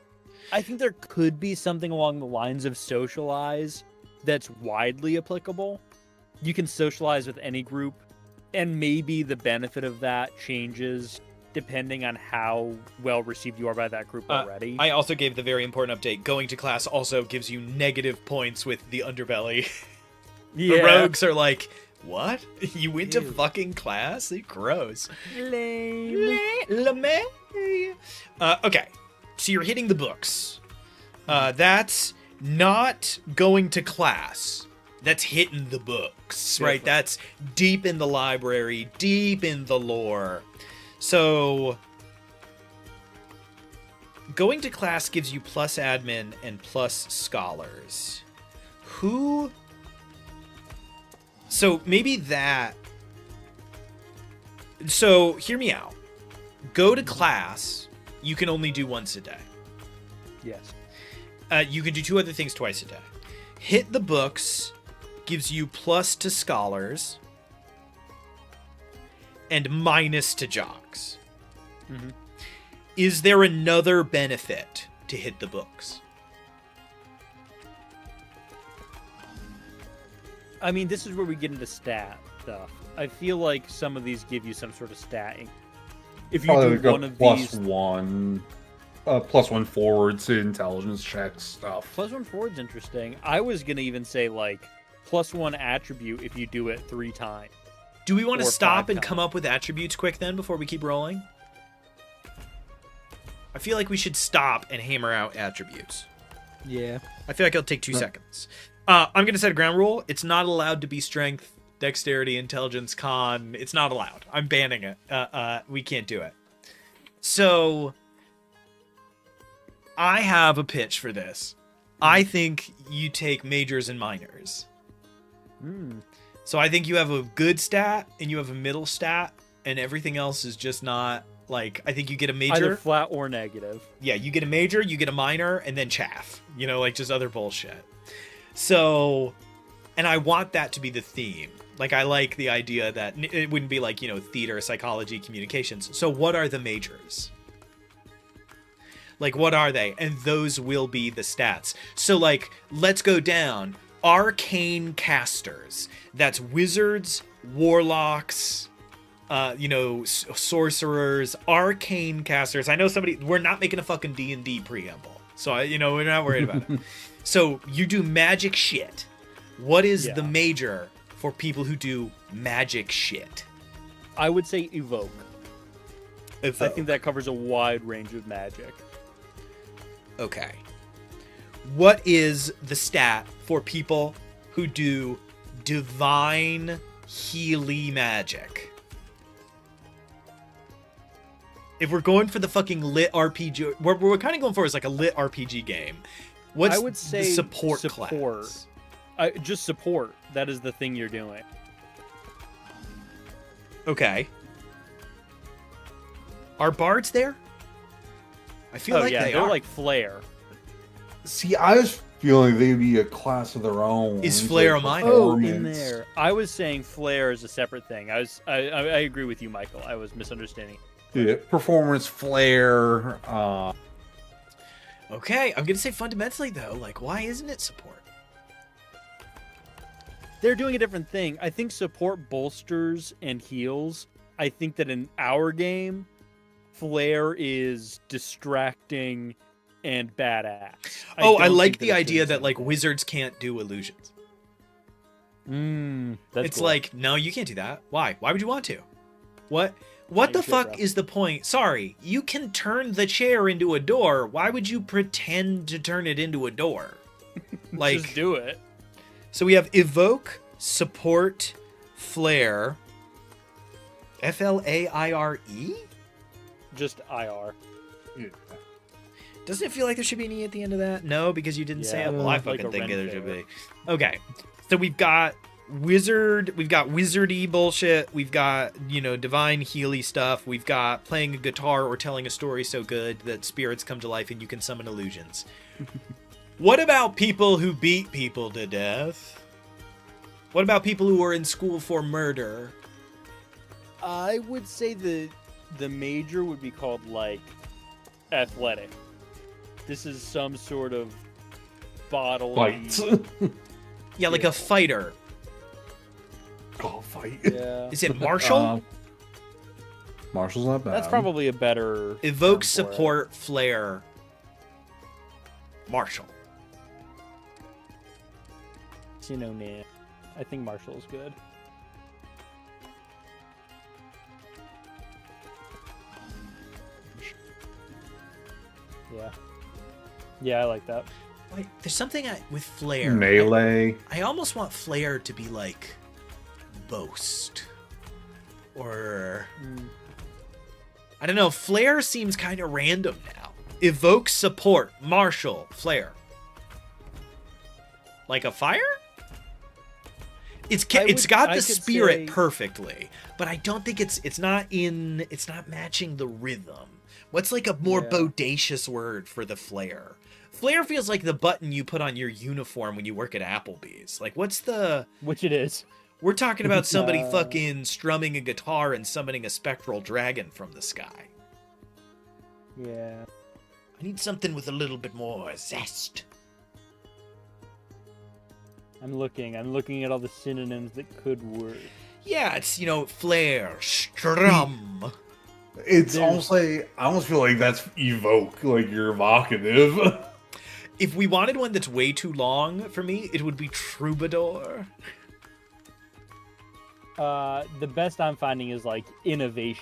I think there could be something along the lines of socialize that's widely applicable. You can socialize with any group, and maybe the benefit of that changes depending on how well received you are by that group already. I also gave the very important update. Going to class also gives you negative points with the underbelly. Yeah. The rogues are like, what? You went to fucking class? Gross. Lame. Okay. So you're hitting the books. That's not going to class. That's hitting the books, right? That's deep in the library, deep in the lore. So going to class gives you plus admin and plus scholars. So maybe that. So hear me out. Go to class. You can only do once a day. Yes. You can do two other things twice a day. Hit the books gives you plus to scholars and minus to jocks. Mm-hmm. Is there another benefit to hit the books? I mean, this is where we get into stat stuff. I feel like some of these give you some sort of statting. If you Probably do one of plus these, plus one forward to intelligence checks stuff. plus one forward's interesting. I was gonna even say like plus one attribute if you do it 3 times. Do we want to Or stop 5 and times. come up with attributes quick then before we keep rolling? I feel like we should stop and hammer out attributes. Yeah. I feel like it'll take 2 seconds. I'm going to set a ground rule. It's not allowed to be strength, dexterity, intelligence, con. It's not allowed. I'm banning it. We can't do it. So I have a pitch for this. I think you take majors and minors. So I think you have a good stat and you have a middle stat, and everything else is just not like, I think you get a major. Either flat or negative. Yeah, you get a major, you get a minor, and then chaff. Like just other bullshit. So, and I want that to be the theme. Like, I like the idea that it wouldn't be like, theater, psychology, communications. So what are the majors? Like, what are they? And those will be the stats. So, like, let's go down. Arcane casters. That's wizards, warlocks, sorcerers, arcane casters. I know we're not making a fucking D&D preamble, so we're not worried about it. So you do magic shit. What is the major for people who do magic shit? I would say evoke. Evoke. I think that covers a wide range of magic. Okay. What is the stat for people who do divine healy magic? If we're going for the fucking lit RPG, we're kind of going for is like a lit RPG game. What's I would say the support class? Just support. That is the thing you're doing. Okay. Are bards there? I feel like they're are. like Flare. See, I was feeling they'd be a class of their own. Is Like Flare a minor? Oh, in performance. there. I was saying Flare is a separate thing. I agree with you, Michael. I was misunderstanding. Yeah, performance, flair. Okay, I'm gonna say fundamentally though, like why isn't it support? They're doing a different thing. I think support bolsters and heals. I think that in our game, Flare is distracting and badass. I don't like think the that it's idea doing that like something. wizards can't do illusions. That's It's cool. like, no, you can't do that. Why? Why would you want to? What the you should, fuck bro. is the point? Sorry, you can turn the chair into a door. Why would you pretend to turn it into a door? Like, just do it. so we have evoke, support, flare, FLAIRE. Just IR. Yeah. Doesn't it feel like there should be an E at the end of that? No, because you didn't say Yeah, it. Well, I like fucking a think Ren there should be. fair. Okay, so we've got wizardy bullshit. We've got, divine healy stuff. We've got playing a guitar or telling a story so good that spirits come to life and you can summon illusions. What about people who beat people to death? What about people who are in school for murder? I would say the major would be called like athletic. This is some sort of bodily Fights. Yeah, like a fighter. Go fight. Yeah. Is it martial? Marshall's not bad. That's probably a better Evoke, term for it. support, flare, martial. Synonym. I think Marshall's good. Yeah. Yeah, I like that. Wait, there's something with flare. melee. I almost want flare to be like boast, or I don't know. Flare seems kind of random now. Evoke, support, martial, flare. Like a fire? It's got I the could spirit say- perfectly, but I don't think it's not matching the rhythm. What's like a more Yeah. bodacious word for the flare? Flare feels like the button you put on your uniform when you work at Applebee's. Like, what's the... Which it is. We're talking about somebody fucking strumming a guitar and summoning a spectral dragon from the sky. Yeah. I need something with a little bit more zest. I'm looking at all the synonyms that could work. Yeah, it's, flare, strum. It's almost like I almost feel like that's evoke, like you're evocative. If we wanted one that's way too long for me, it would be troubadour. The best I'm finding is like innovate.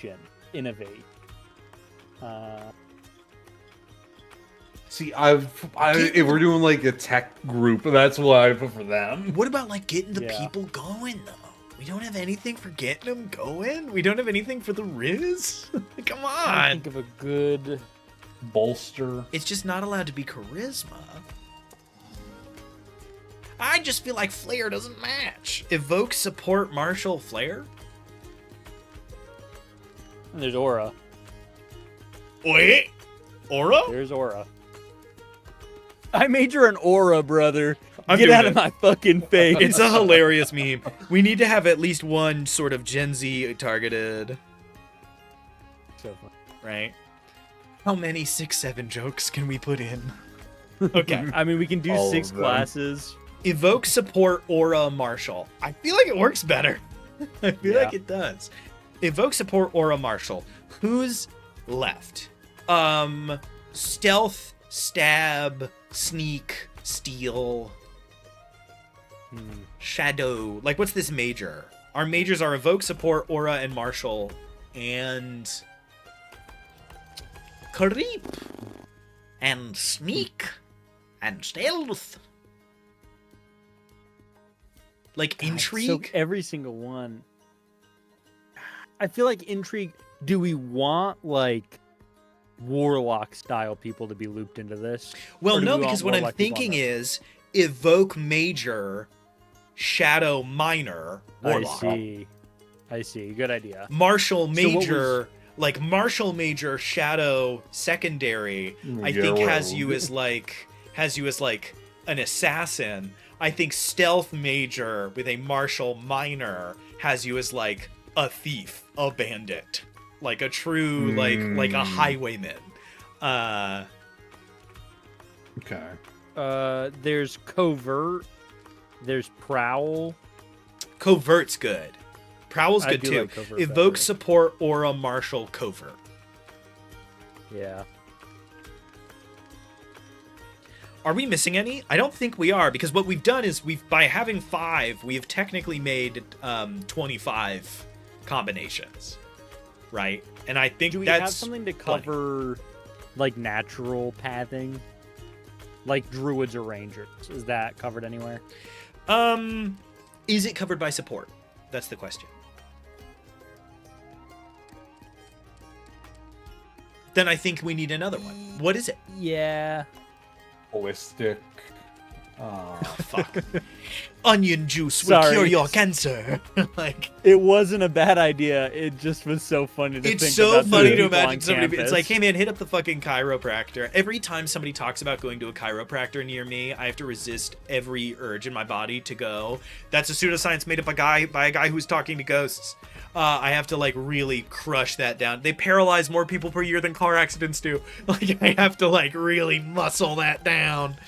See, if we're doing like a tech group, that's what I put for them. What about like getting the Yeah. people going though? We don't have anything for getting them going. We don't have anything for the Riz. Come I on. think of a good. Bolster. It's just not allowed to be charisma. I just feel like Flare doesn't match. Evoke, support, martial, Flare? And there's aura. Wait, aura? There's aura. I major in aura, brother. I'm Get doing out it. of my fucking face. It's a hilarious meme. We need to have at least one sort of Gen Z targeted, So fun. right? How many 6-7 jokes can we put in? Okay. I mean, we can do All 6 of them. classes. Evoke, support, aura, martial. I feel like it works better. I feel Yeah. like it does. Evoke support or a martial. Who's left? Stealth, stab, sneak, steal, shadow. Like, what's this major? Our majors are evoke, support, aura, and martial, and creep, and sneak, and stealth. Like intrigue. So every single one. I feel like intrigue. Do we want like warlock style people to be looped into this? Well, Or do no, we want because what I'm warlock people on thinking this? is evoke major, shadow minor, warlock. I see. Good idea. Martial So what major, like martial major, shadow secondary. I think has you as like an assassin. I think stealth major with a martial minor has you as like a thief, a bandit, like a true like a highwayman. Okay. There's covert. There's prowl. Covert's good. Prowl's I good do too. like covert Evoke better. support aura martial covert. Yeah. Are we missing any? I don't think we are, because what we've done is by having 5, we have technically made 25 combinations, right? And I think Do we that's have something to plenty. cover like natural pathing? Like druids or rangers? Is that covered anywhere? Is it covered by support? That's the question. Then I think we need another one. What is it? Yeah. Holistic. Fuck. Onion juice will Sorry. cure your cancer. Like, It wasn't a bad idea. It just was so funny to it's think so about funny the to people imagine on somebody. It's campus. like, hey man, hit up the fucking chiropractor. Every time somebody talks about going to a chiropractor near me, I have to resist every urge in my body to go. That's a pseudoscience made up by a guy who's talking to ghosts. I have to like really crush that down. They paralyze more people per year than car accidents do. Like, I have to like really muscle that down.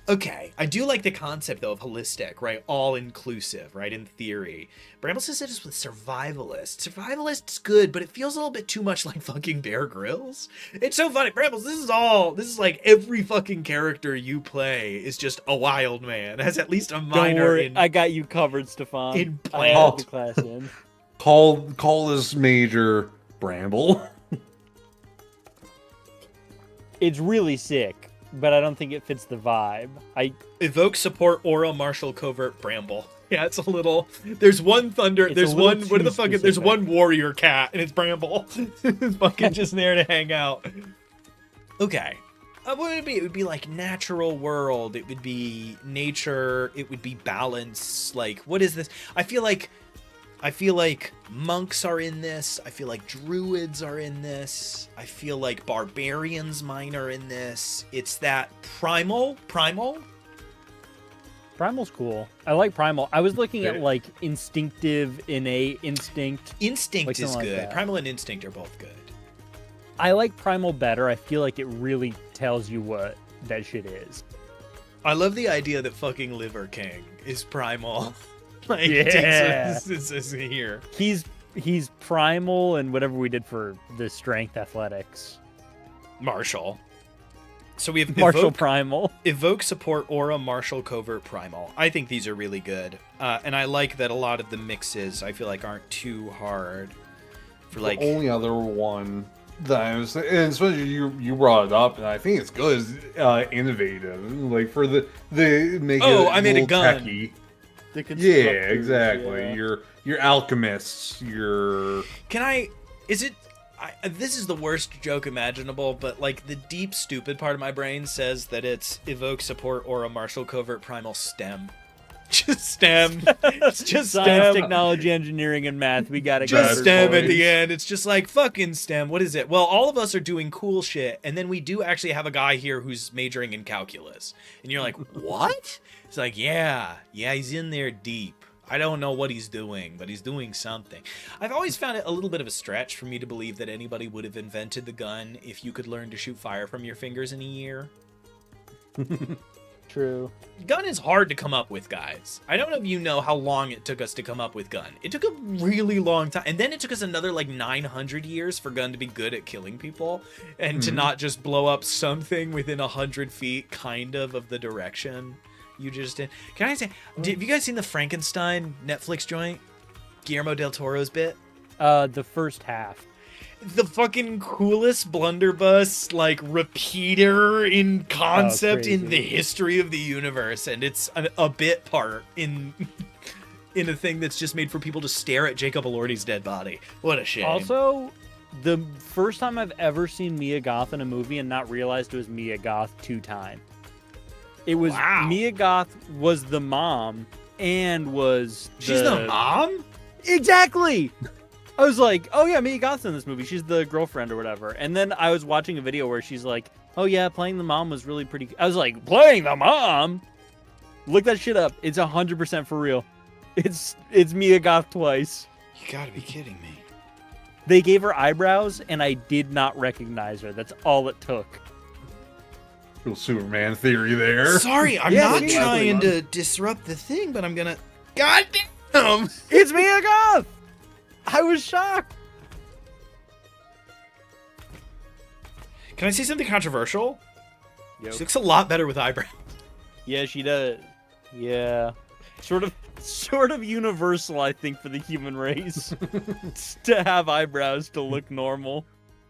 Okay, I do like the concept though of holistic, right? All inclusive, right? In theory, Bramble says it is with survivalist. Survivalist's good, but it feels a little bit too much like fucking Bear Grylls. It's so funny, Brambles. This is like every fucking character you play is just a wild man. Has at least a Don't minor worry, in. I got you covered, Stefan. in I plant. added the class in. Call this major Bramble. It's really sick, but I don't think it fits the vibe. Evoke support aura martial covert Bramble. Yeah, it's a little. There's one thunder. It's There's a little one. What are too the fucking? There's specific. one warrior cat, and it's Bramble. It's fucking just there to hang out. Okay. What would it be? It would be like natural world. It would be nature. It would be balance. Like, what is this? I feel like monks are in this. I feel like druids are in this. I feel like barbarians mine are in this. It's that primal. Primal's cool. I like Primal. I was looking at Yeah. like instinctive, innate, instinct. Instinct Like is something like good. that. Primal and instinct are both good. I like Primal better. I feel like it really tells you what that shit is. I love the idea that fucking Liver King is primal. Like, Yeah. it's here. He's primal and whatever we did for the strength athletics. Marshall. So we have Martial Primal. evoke support aura martial covert primal. I think these are really good, and I like that a lot of the mixes I feel like aren't too hard for like. The only other one that I was, and especially you brought it up, and I think it's good, is innovative. Like for the make Oh, it I made a little gun. techy. The Yeah, constructors, exactly. yeah. Your alchemists. Your Can I? Is it? This is the worst joke imaginable, but like the deep stupid part of my brain says that it's evoke support aura martial covert primal STEM. Just STEM. It's just Science, STEM. technology, engineering, and math. We gotta Just That's STEM at funny. the end. It's just like fucking STEM. What is it? Well, all of us are doing cool shit, and then we do actually have a guy here who's majoring in calculus, and you're like, what? It's like, yeah, he's in there deep. I don't know what he's doing, but he's doing something. I've always found it a little bit of a stretch for me to believe that anybody would have invented the gun if you could learn to shoot fire from your fingers in a year. True. Gun is hard to come up with, guys. I don't know if you know how long it took us to come up with gun. It took a really long time. And then it took us another like 900 years for gun to be good at killing people and to not just blow up something within 100 feet kind of the direction you just did. Can I say, have you guys seen the Frankenstein Netflix joint? Guillermo del Toro's bit? The first half. The fucking coolest blunderbuss like repeater in concept in the history of the universe, and it's a bit part in a thing that's just made for people to stare at Jacob Elordi's dead body. What a shame. Also, the first time I've ever seen Mia Goth in a movie and not realized it was Mia Goth 2 times. It was Mia Goth was the mom and was She's the mom? Exactly. I was like, oh yeah, Mia Goth's in this movie. She's the girlfriend or whatever. And then I was watching a video where she's like, oh yeah, playing the mom was really pretty. I was like, playing the mom? Look that shit up. It's 100% for real. It's Mia Goth twice. You gotta be kidding me. They gave her eyebrows, and I did not recognize her. That's all it took. Little Superman theory there. Sorry, I'm Yeah, not it's trying to disrupt the thing, but I'm gonna... God damn! It's Mia Goth! I was shocked. Can I say something controversial? Yep. She looks a lot better with eyebrows. Yeah, she does. Yeah. Sort of universal, I think, for the human race. To have eyebrows to look normal.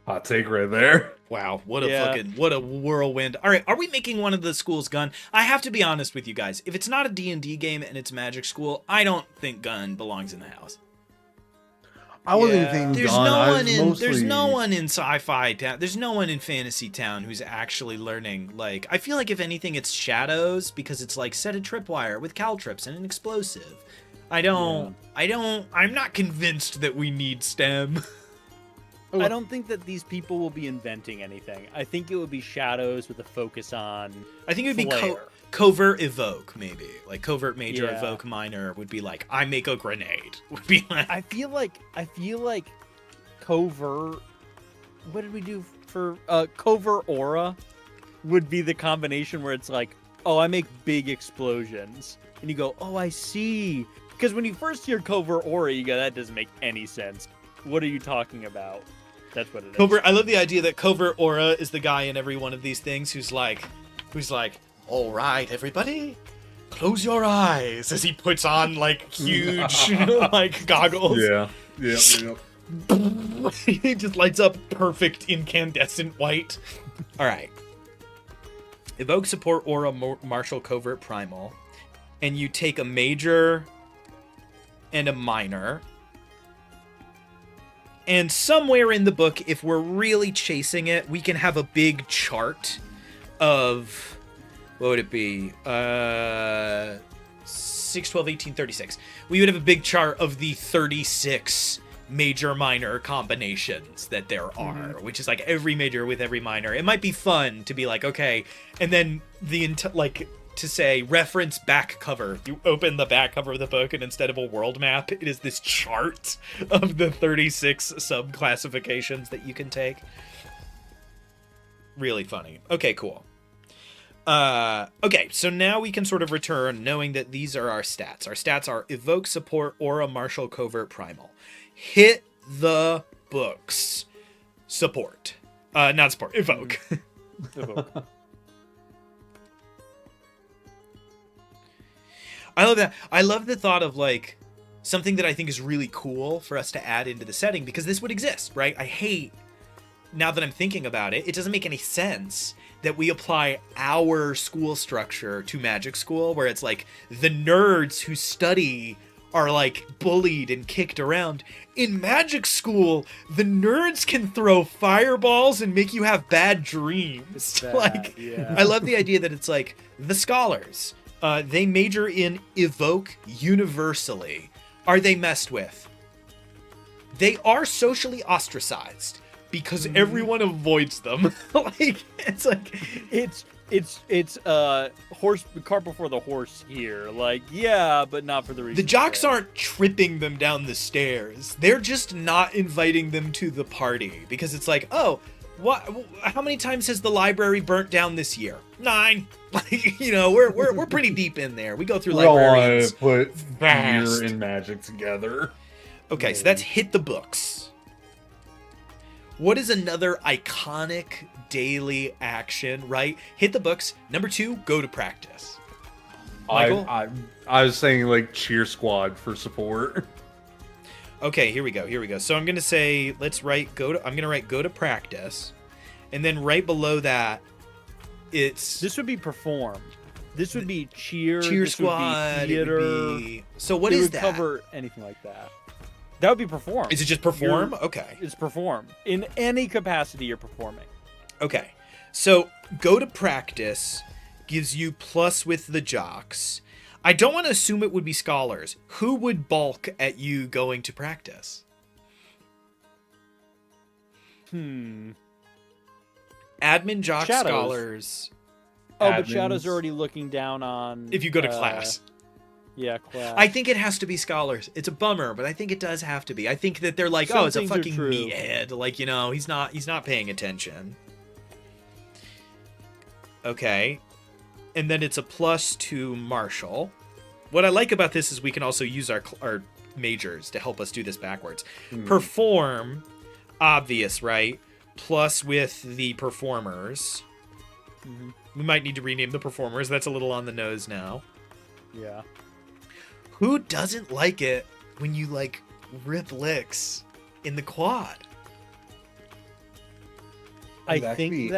Hot take right there. Wow, what a whirlwind. All right, are we making one of the schools gun? I have to be honest with you guys. If it's not a D&D game and it's Magic School, I don't think gun belongs in the house. I wasn't thinking There's gun. there's no one in sci-fi town. There's no one in fantasy town who's actually learning. Like, I feel like if anything, it's shadows because it's like set a tripwire with caltrips and an explosive. I'm not convinced that we need STEM. I don't think that these people will be inventing anything. I think it would be shadows with a focus on. I think it would be flare. covert evoke, maybe. Like covert major, Yeah. evoke minor would be like, I make a grenade. Would be like, I feel like covert. What did we do for covert aura? Would be the combination where it's like, oh, I make big explosions, and you go, oh, I see. Because when you first hear covert aura, you go, that doesn't make any sense. What are you talking about? That's what it is. Covert. I love the idea that covert aura is the guy in every one of these things who's like, all right, everybody, close your eyes as he puts on like huge like goggles. Yeah. Yep. He just lights up perfect incandescent white. All right. Evoke, support, aura, martial, covert, primal, and you take a major and a minor. And somewhere in the book, if we're really chasing it, we can have a big chart of, what would it be? 6, 12, 18, 36. We would have a big chart of the 36 major minor combinations that there are, which is like every major with every minor. It might be fun to be like, okay, and then to say reference back cover. You open the back cover of the book, and instead of a world map, it is this chart of the 36 sub-classifications that you can take. Really funny. Okay, cool. Okay, so now we can sort of return knowing that these are our stats. Our stats are evoke, support, aura, martial, covert, primal. Hit the books. Support. Not support, evoke. Evoke. I love that. I love the thought of like something that I think is really cool for us to add into the setting because this would exist, right? I hate, now that I'm thinking about it, it doesn't make any sense that we apply our school structure to Magic School where it's like the nerds who study are like bullied and kicked around. In Magic School, the nerds can throw fireballs and make you have bad dreams. I love the idea that it's like the scholars. They major in evoke universally. Are they messed with? They are socially ostracized because everyone avoids them. It's horse cart before the horse here. Like, yeah, but not for the reason. The jocks aren't tripping them down the stairs. They're just not inviting them to the party because it's like, oh, What? How many times has the library burnt down this year? 9. Like, you know, we're pretty deep in there. We go through We don't want librarians. to put fast. fear and magic together. Okay, so that's hit the books. What is another iconic daily action, right? Hit the books. Number 2, go to practice. Michael? I was saying like cheer squad for support. Okay, here we go. So I'm going to say, I'm going to write go to practice. And then right below that, This would be perform. This would be cheer. cheer this squad. Would be theater. It would be... So what it is would that? cover anything like that. That would be perform. Is it just perform? Okay. It's perform. In any capacity you're performing. Okay. So go to practice gives you plus with the jocks. I don't want to assume it would be scholars. Who would balk at you going to practice? Hmm. Admin, jocks, Shadows. scholars. Oh, but Admins. Shadow's already looking down on... If you go to class. Yeah, class. I think it has to be scholars. It's a bummer, but I think it does have to be. I think that they're like, Some oh, it's a things are fucking true. meathead. Like, you know, he's not paying attention. Okay. And then it's a plus to Marshall. What I like about this is we can also use our majors to help us do this backwards. Perform, obvious, right? Plus with the performers. Mhm. We might need to rename the performers. That's a little on the nose now. Yeah. Who doesn't like it when you, like, rip licks in the quad? I Exactly.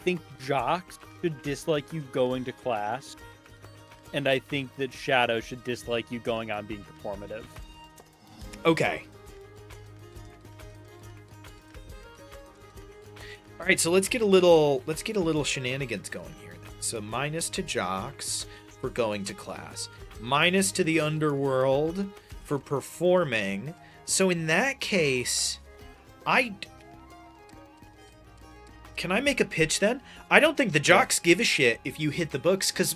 think jocks should dislike you going to class, and I think that Shadow should dislike you going on being performative. Okay. All right, so let's get a little shenanigans going here then. So minus to jocks for going to class, minus to the underworld for performing. So in that case, can I make a pitch then? I don't think the jocks give a shit if you hit the books, because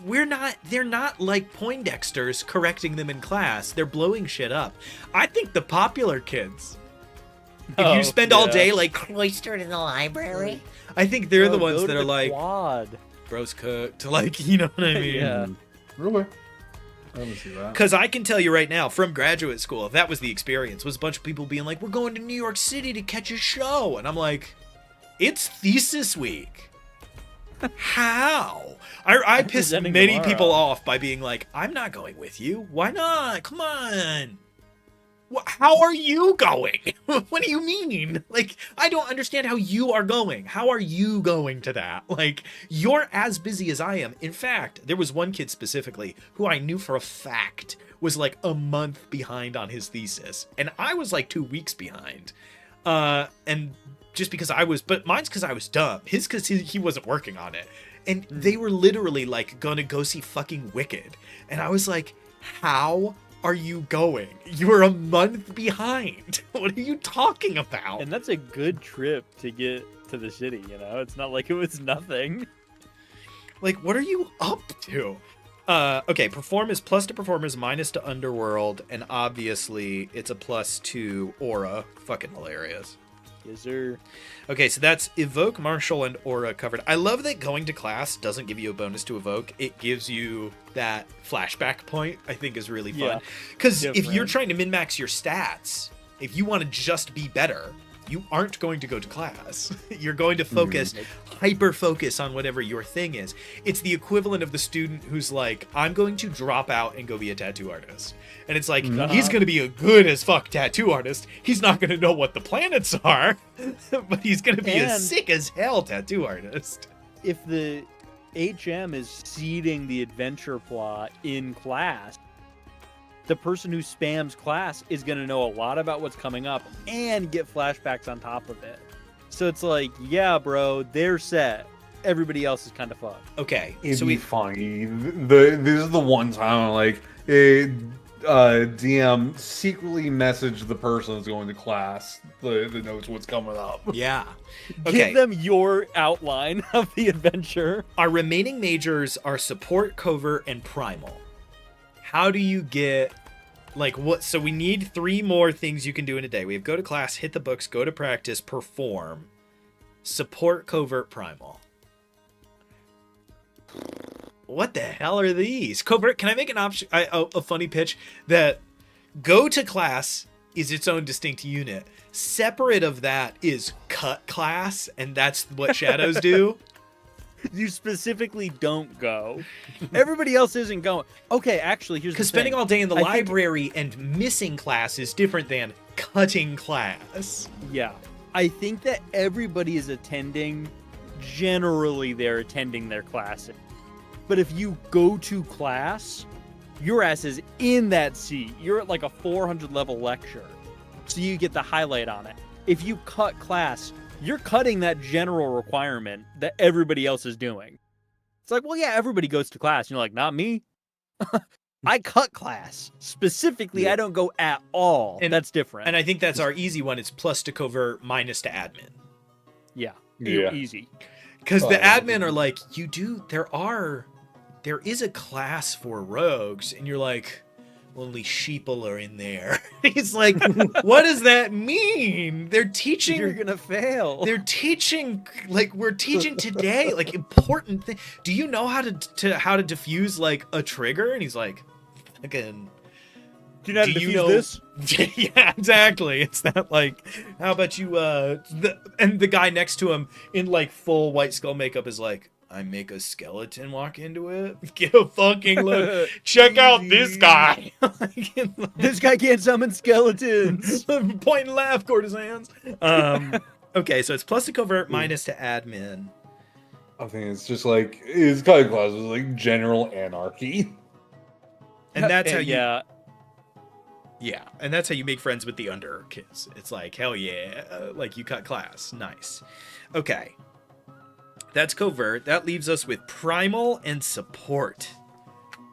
they're not like Poindexters correcting them in class. They're blowing shit up. I think the popular kids, if you spend all day like cloistered in the library, I think they're the ones that are like, quad. bro's cooked. Like, you know what I mean? Yeah. Really? I don't see that. Because I can tell you right now, from graduate school, if that was the experience, was a bunch of people being like, we're going to New York City to catch a show. And I'm like, it's thesis week. How? I pissed presenting many tomorrow. people off by being like, I'm not going with you. Why not? Come on. How are you going? What do you mean? Like, I don't understand how you are going. How are you going to that? Like, you're as busy as I am. In fact, there was one kid specifically who I knew for a fact was like a month behind on his thesis. And I was like 2 weeks behind. And just because but mine's because I was dumb. His because he wasn't working on it. And they were literally like gonna go see fucking Wicked. And I was like, how are you going? You're a month behind. What are you talking about? And that's a good trip to get to the city, you know? It's not like it was nothing. Like, what are you up to? Okay, perform is plus to performers, minus to underworld, and obviously it's a plus to aura. Fucking hilarious. Is there... Okay, so that's evoke, martial, and aura covered. I love that going to class doesn't give you a bonus to evoke. It gives you that flashback point, I think is really fun. Yeah. Because if you're Different. trying to min-max your stats, if you want to just be better, you aren't going to go to class. You're going to focus, hyper-focus on whatever your thing is. It's the equivalent of the student who's like, I'm going to drop out and go be a tattoo artist. And it's like, he's going to be a good as fuck tattoo artist. He's not going to know what the planets are, but he's going to be a And- sick as hell tattoo artist. If the HM is seeding the adventure plot in class, the person who spams class is going to know a lot about what's coming up and get flashbacks on top of it. So it's like, yeah, bro, they're set. Everybody else is kind of fucked. Okay, It'd so be we funny. This is the one time like DM secretly message the person that's going to class that knows what's coming up. yeah. Okay. Give them your outline of the adventure. Our remaining majors are support, covert, and primal. How do you get Like what? So we need 3 more things you can do in a day. We have go to class, hit the books, go to practice, perform, support, covert, primal. What the hell are these? Covert. Can I make an option? A funny pitch that go to class is its own distinct unit. Separate of that is cut class, and that's what shadows do. You specifically don't go. Everybody else isn't going. Okay, actually, here's the thing. Because spending all day in the I think- library and missing class is different than cutting class. Yeah. I think that everybody is attending, generally they're attending their classes. But if you go to class, your ass is in that seat. You're at like a 400 level lecture. So you get the highlight on it. If you cut class, you're cutting that general requirement that everybody else is doing. It's like, well, yeah, everybody goes to class. And you're like, not me. I cut class. Specifically, Yeah. I don't go at all. And- That's different. And I think that's our easy one. It's plus to covert, minus to admin. yeah. Yeah. Easy. Because the Oh. admin are like, there is a class for rogues, and you're like, only sheeple are in there. He's like, what does that mean? They're teaching. You're going to fail. They're teaching, like, we're teaching today, like, important thing. Do you know how to diffuse like a trigger? And he's like, again. Do you know how to Do you defuse know- this? Yeah, exactly. It's not like, how about you, and the guy next to him in like full white skull makeup is like, I make a skeleton walk into it. Get a fucking look. Check out this guy. This guy can't summon skeletons. Point and laugh, courtesans. Okay, so it's plus to covert, minus to admin. I think it's just like his cutting class is like general anarchy. And that's how you Yeah. and that's how you make friends with the under kids. It's like, hell yeah, like you cut class. Nice. Okay. That's covert. That leaves us with primal and support.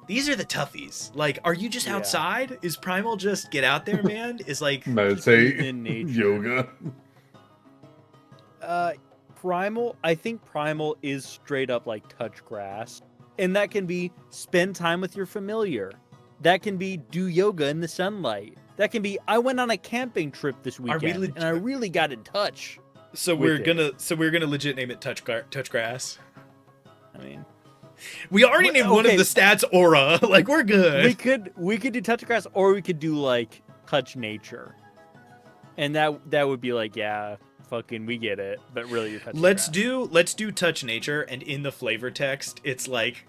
These are the toughies. Like, are you just Yeah. outside? Is primal just get out there, man? Is like Meditate, In nature. yoga. Primal, I think primal is straight up like touch grass. And that can be spend time with your familiar. That can be do yoga in the sunlight. That can be I went on a camping trip this Are we weekend and I really got in touch. so with we're gonna legit name it touch grass. I mean, We already named one of okay. the stats aura. Like we're good. we could do touch grass or we could do like touch nature. And that would be like, yeah, fucking we get it, but really you're touching Let's grass. do touch nature, and in the flavor text, it's like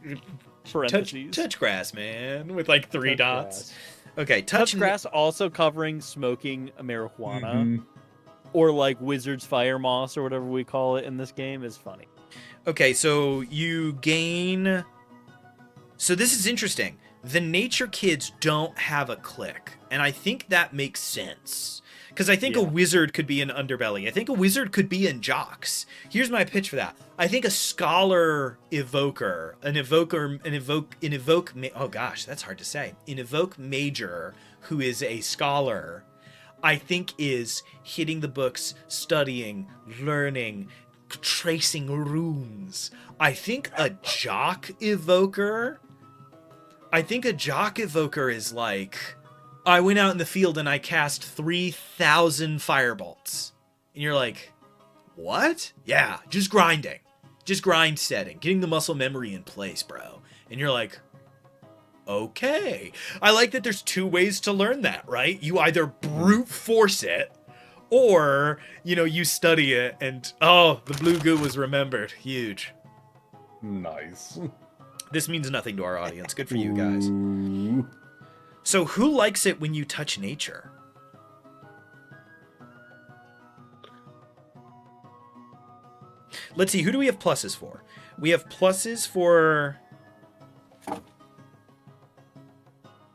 Parentheses. touch grass, man, with like 3 Touch dots. grass. Okay, Touch grass also covering smoking marijuana. Mhm. Or like wizard's fire moss or whatever we call it in this game is funny. Okay, so you gain. So this is interesting. The nature kids don't have a click, and I think that makes sense. Because I think a Yeah. wizard could be an underbelly. I think a wizard could be in jocks. Here's my pitch for that. I think a scholar evoker, an evoke. Oh gosh, that's hard to say. An evoke major who is a scholar, I think is hitting the books, studying, learning, tracing runes. I think a jock evoker. Is like, I went out in the field and I cast 3,000 firebolts. And you're like, what? Yeah, just grinding. Just grind setting. Getting the muscle memory in place, bro. And you're like, okay. I like that there's 2 ways to learn that, right? You either brute force it, or, you study it and, oh, the blue goo was remembered. Huge. Nice. This means nothing to our audience. Good for you guys. Ooh. So who likes it when you touch nature? Let's see, who do we have pluses for? We have pluses for...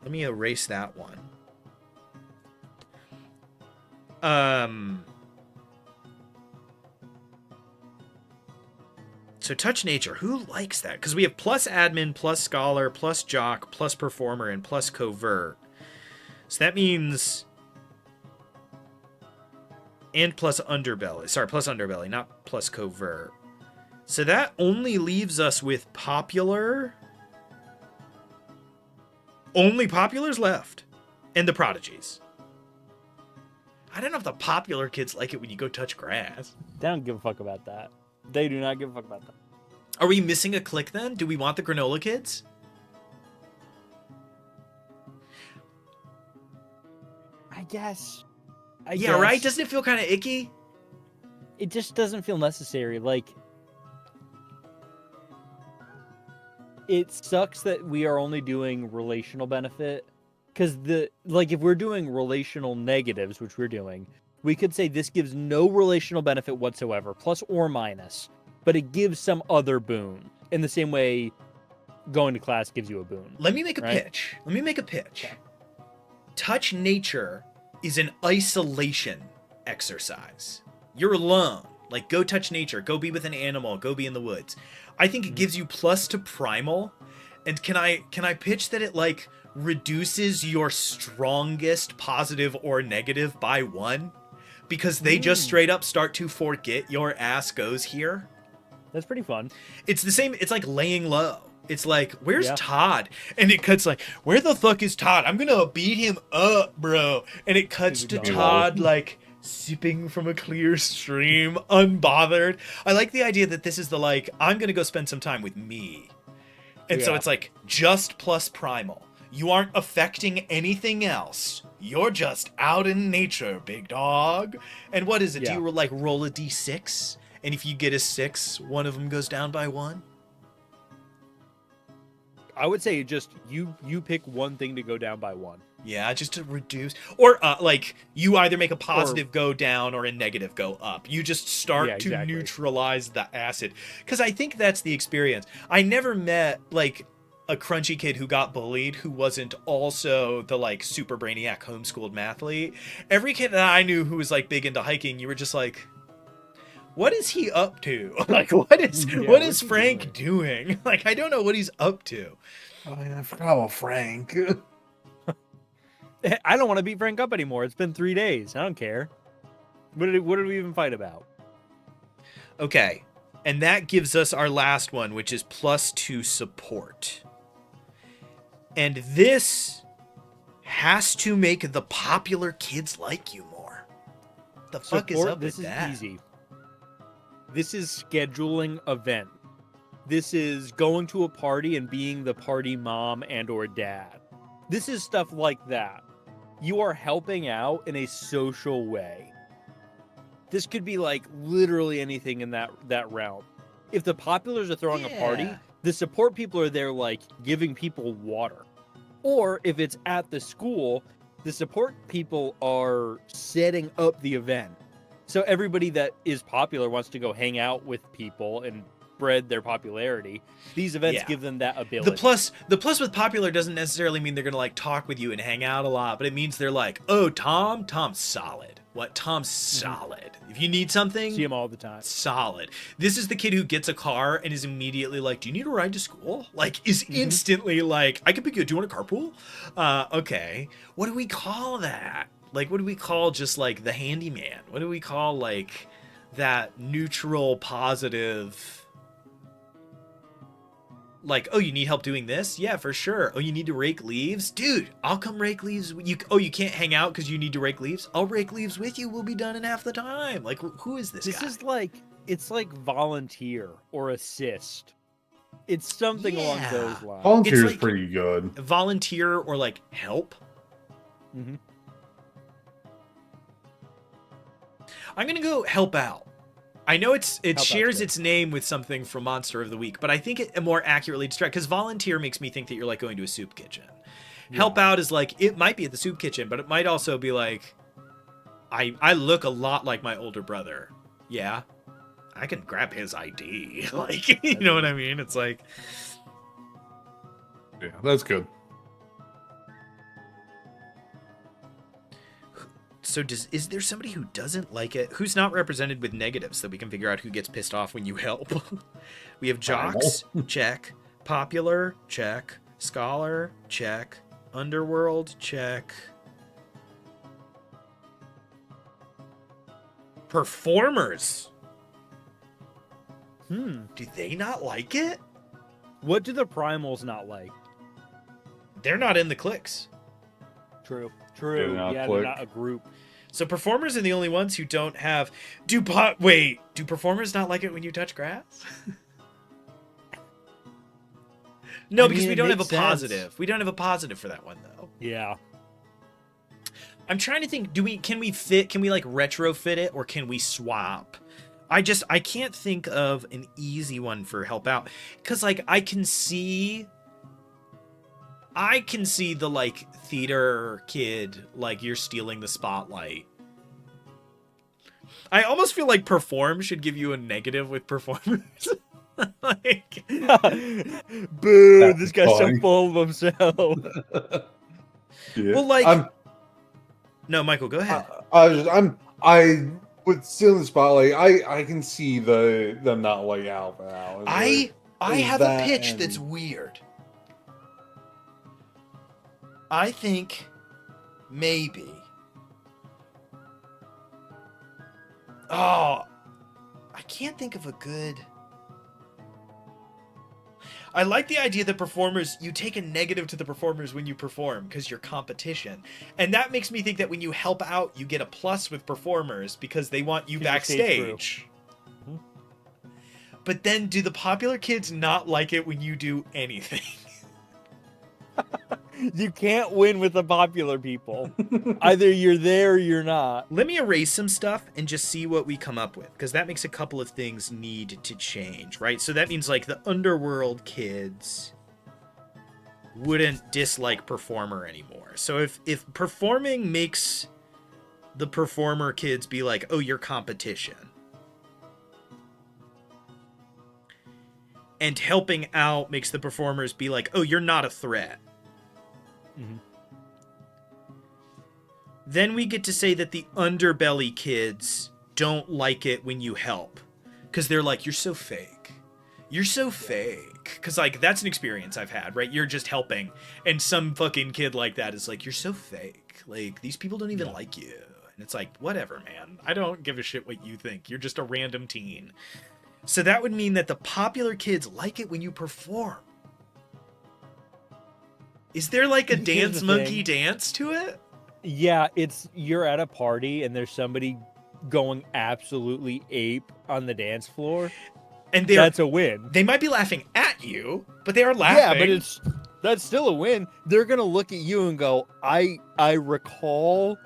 Let me erase that one. So touch nature, who likes that? Because we have plus admin, plus scholar, plus jock, plus performer, and plus covert. So that means... And plus underbelly. Sorry, plus underbelly, not plus covert. So that only leaves us with popular. Only populars left. And the prodigies. I don't know if the popular kids like it when you go touch grass. They don't give a fuck about that. They do not give a fuck about that. Are we missing a clique then? Do we want the granola kids? I guess. Yeah, right? Doesn't it feel kind of icky? It just doesn't feel necessary. Like, it sucks that we are only doing relational benefit. Because if we're doing relational negatives, which we're doing, we could say this gives no relational benefit whatsoever, plus or minus, but it gives some other boon. In the same way going to class gives you a boon. Let me make a pitch. Okay. Touch nature is an isolation exercise. You're alone. Like, go touch nature. Go be with an animal. Go be in the woods. I think it gives you plus to primal. And can I pitch that it, like, reduces your strongest positive or negative by 1? Because they just straight up start to forget your ass goes here. That's pretty fun. It's the same. It's like laying low. It's like, where's Todd? And it cuts like, where the fuck is Todd? I'm gonna beat him up, bro. And it cuts to Todd like sipping from a clear stream, unbothered. I like the idea that this is the like, I'm gonna go spend some time with me. And so it's like just plus primal. You aren't affecting anything else. You're just out in nature, big dog. And what is it? Do you like roll a d6? And if you get a 6, one of them goes down by 1? I would say just you pick one thing to go down by 1. Yeah, just to reduce. Or like you either make a positive go down or a negative go up. You just start to neutralize the acid. Because I think that's the experience. I never met like a crunchy kid who got bullied who wasn't also the like super brainiac homeschooled mathlete. Every kid that I knew who was like big into hiking, you were just like, what is he up to? Like, what is Frank doing? Like, I don't know what he's up to. Oh, yeah, I forgot about Frank. I don't want to beat Frank up anymore. It's been 3 days. I don't care. What did we even fight about? Okay. And that gives us our last one, which is +2 support. And this has to make the popular kids like you more. The fuck is up with that? This is easy. This is scheduling event. This is going to a party and being the party mom and or dad. This is stuff like that. You are helping out in a social way. This could be like literally anything in that realm. If the populars are throwing a party, the support people are there like giving people water. Or if it's at the school, the support people are setting up the event. So everybody that is popular wants to go hang out with people and spread their popularity. These events give them that ability. The plus with popular doesn't necessarily mean they're gonna like talk with you and hang out a lot, but it means they're like, oh, Tom's solid. What? Tom's solid. If you need something, see him all the time. Solid. This is the kid who gets a car and is immediately like, do you need a ride to school? Like, is instantly like, I can pick you. Do you want a carpool? Okay. What do we call that? Like, what do we call just like the handyman? What do we call like that neutral, positive? Like, oh, you need help doing this? Yeah, for sure. Oh, you need to rake leaves? Dude, I'll come rake leaves. You can't hang out because you need to rake leaves? I'll rake leaves with you. We'll be done in half the time. Like, who is this guy? This is like, it's like volunteer or assist. It's something along those lines. Volunteer is pretty good. Volunteer or like help. Mm-hmm. I'm going to go help out. I know it shares its name with something from Monster of the Week, but I think it more accurately describes, because volunteer makes me think that you're like going to a soup kitchen. Yeah. Help out is like, it might be at the soup kitchen, but it might also be like, I look a lot like my older brother. Yeah, I can grab his ID. Like, you know what I mean? It's like, yeah, that's good. So is there somebody who doesn't like it? Who's not represented with negatives so that we can figure out who gets pissed off when you help? We have jocks, check. Popular, check. Scholar, check. Underworld, check. Performers. Do they not like it? What do the primals not like? They're not in the cliques. True. True. not Yeah, click. they're not a group. So performers are the only ones who don't have. Do performers not like it when you touch grass? No, I because mean, we it don't have a makes sense. positive. We don't have a positive for that one though. Yeah. I'm trying to think. Can we like retrofit it, or can we swap? I can't think of an easy one for help out, because like I can see the like theater kid, like you're stealing the spotlight. I almost feel like perform should give you a negative with performers. Like, boo! That's This guy's so funny. full of himself. Yeah. well, like, no, Michael, go ahead. I with stealing the spotlight. I can see them not like Alpha Al. I is have a that pitch and- that's weird. I think maybe. Oh, I can't think of a good. I like the idea that performers, you take a negative to the performers when you perform because you're competition. And that makes me think that when you help out, you get a plus with performers because they want you 'Cause you're stage backstage. But then do the popular kids not like it when you do anything? You can't win with the popular people. Either you're there or you're not. Let me erase some stuff and just see what we come up with, because that makes a couple of things need to change, right? So that means like the underworld kids wouldn't dislike performer anymore. So if performing makes the performer kids be like, oh, you're competition, and helping out makes the performers be like, oh, you're not a threat. Mhm. Then we get to say that the underbelly kids don't like it when you help, because they're like, you're so fake. You're so fake. Because like that's an experience I've had, right? You're just helping, and some fucking kid like that is like, you're so fake. Like these people don't even like you. And it's like, whatever, man. I don't give a shit what you think. You're just a random teen. So that would mean that the popular kids like it when you perform. Is there like a Here's dance the monkey thing. dance to it? Yeah, you're at a party and there's somebody going absolutely ape on the dance floor. And That's a win. they might be laughing at you, but they are laughing. Yeah, but that's still a win. They're gonna look at you and go, I recall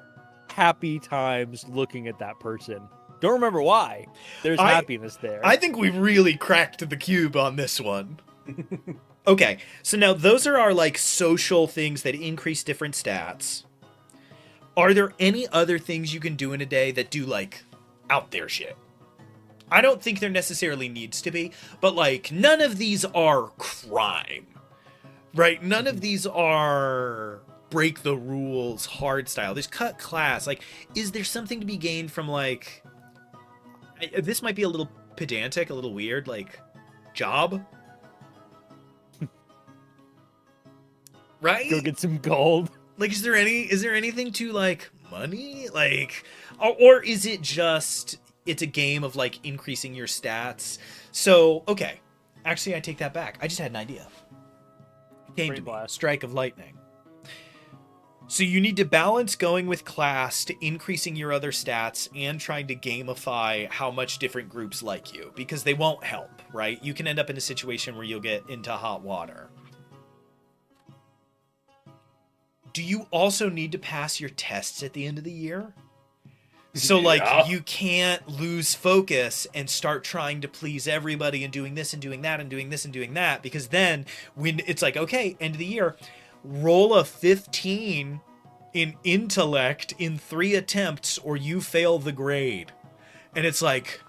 happy times looking at that person. Don't remember why. There's happiness there. I think we really cracked the cube on this one. Okay, so now those are our like social things that increase different stats. Are there any other things you can do in a day that do like out there shit? I don't think there necessarily needs to be, but like none of these are crime, right? None of these are break the rules hard style. There's cut class. Like, is there something to be gained from like, this might be a little pedantic, a little weird, like job? Right? Go get some gold. Like, is there anything to like money? Like, or is it just, it's a game of like increasing your stats? So, okay. Actually, I take that back. I just had an idea. It came to me. Strike of lightning. So you need to balance going with class to increasing your other stats and trying to gamify how much different groups like you, because they won't help, right? You can end up in a situation where you'll get into hot water. Do you also need to pass your tests at the end of the year? So, like, you can't lose focus and start trying to please everybody and doing this and doing that and doing this and doing that, because then when it's like, okay, end of the year, roll a 15 in intellect in 3 attempts or you fail the grade. And it's like,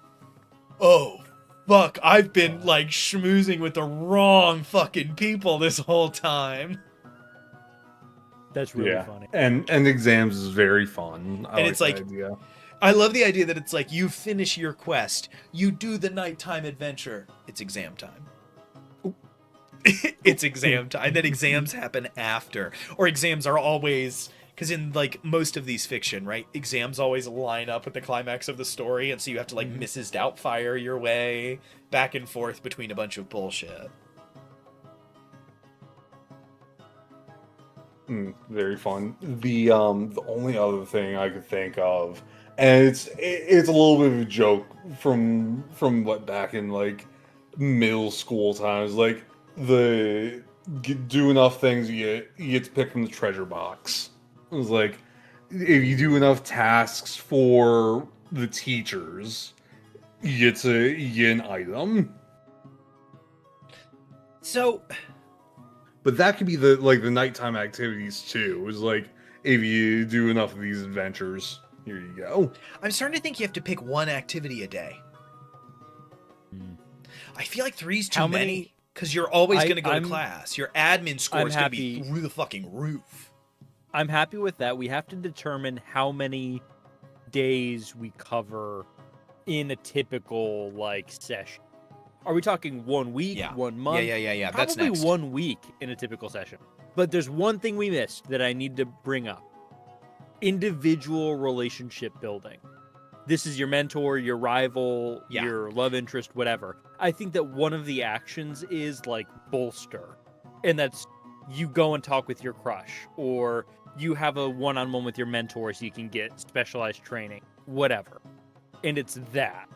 oh, fuck, I've been, like, schmoozing with the wrong fucking people this whole time. That's really funny. And exams is very fun. And it's like, idea. I love the idea that it's like, you finish your quest, you do the nighttime adventure, it's exam time. It's exam time. And then exams happen after. Or exams are always, because in like most of these fiction, right, exams always line up with the climax of the story, and so you have to like Mrs. Doubtfire your way back and forth between a bunch of bullshit. Very fun. The only other thing I could think of, and it's a little bit of a joke from what back in like middle school times, like do enough things you get to pick from the treasure box. It was like if you do enough tasks for the teachers, you get an item. So, But that could be the nighttime activities too. It was like if you do enough of these adventures, here you go. I'm starting to think you have to pick one activity a day. I feel like three's too How many. many- Because you're always going to go to I'm- class. Your admin score I'm is going to be happy- through the fucking roof. I'm happy with that. We have to determine how many days we cover in a typical like session. Are we talking 1 week, Yeah. 1 month? Yeah. That's Probably next. 1 week in a typical session. But there's one thing we missed that I need to bring up. Individual relationship building. This is your mentor, your rival, Yeah. your love interest, whatever. I think that one of the actions is like bolster. And that's you go and talk with your crush, or you have a one-on-one with your mentor so you can get specialized training, whatever. And it's that.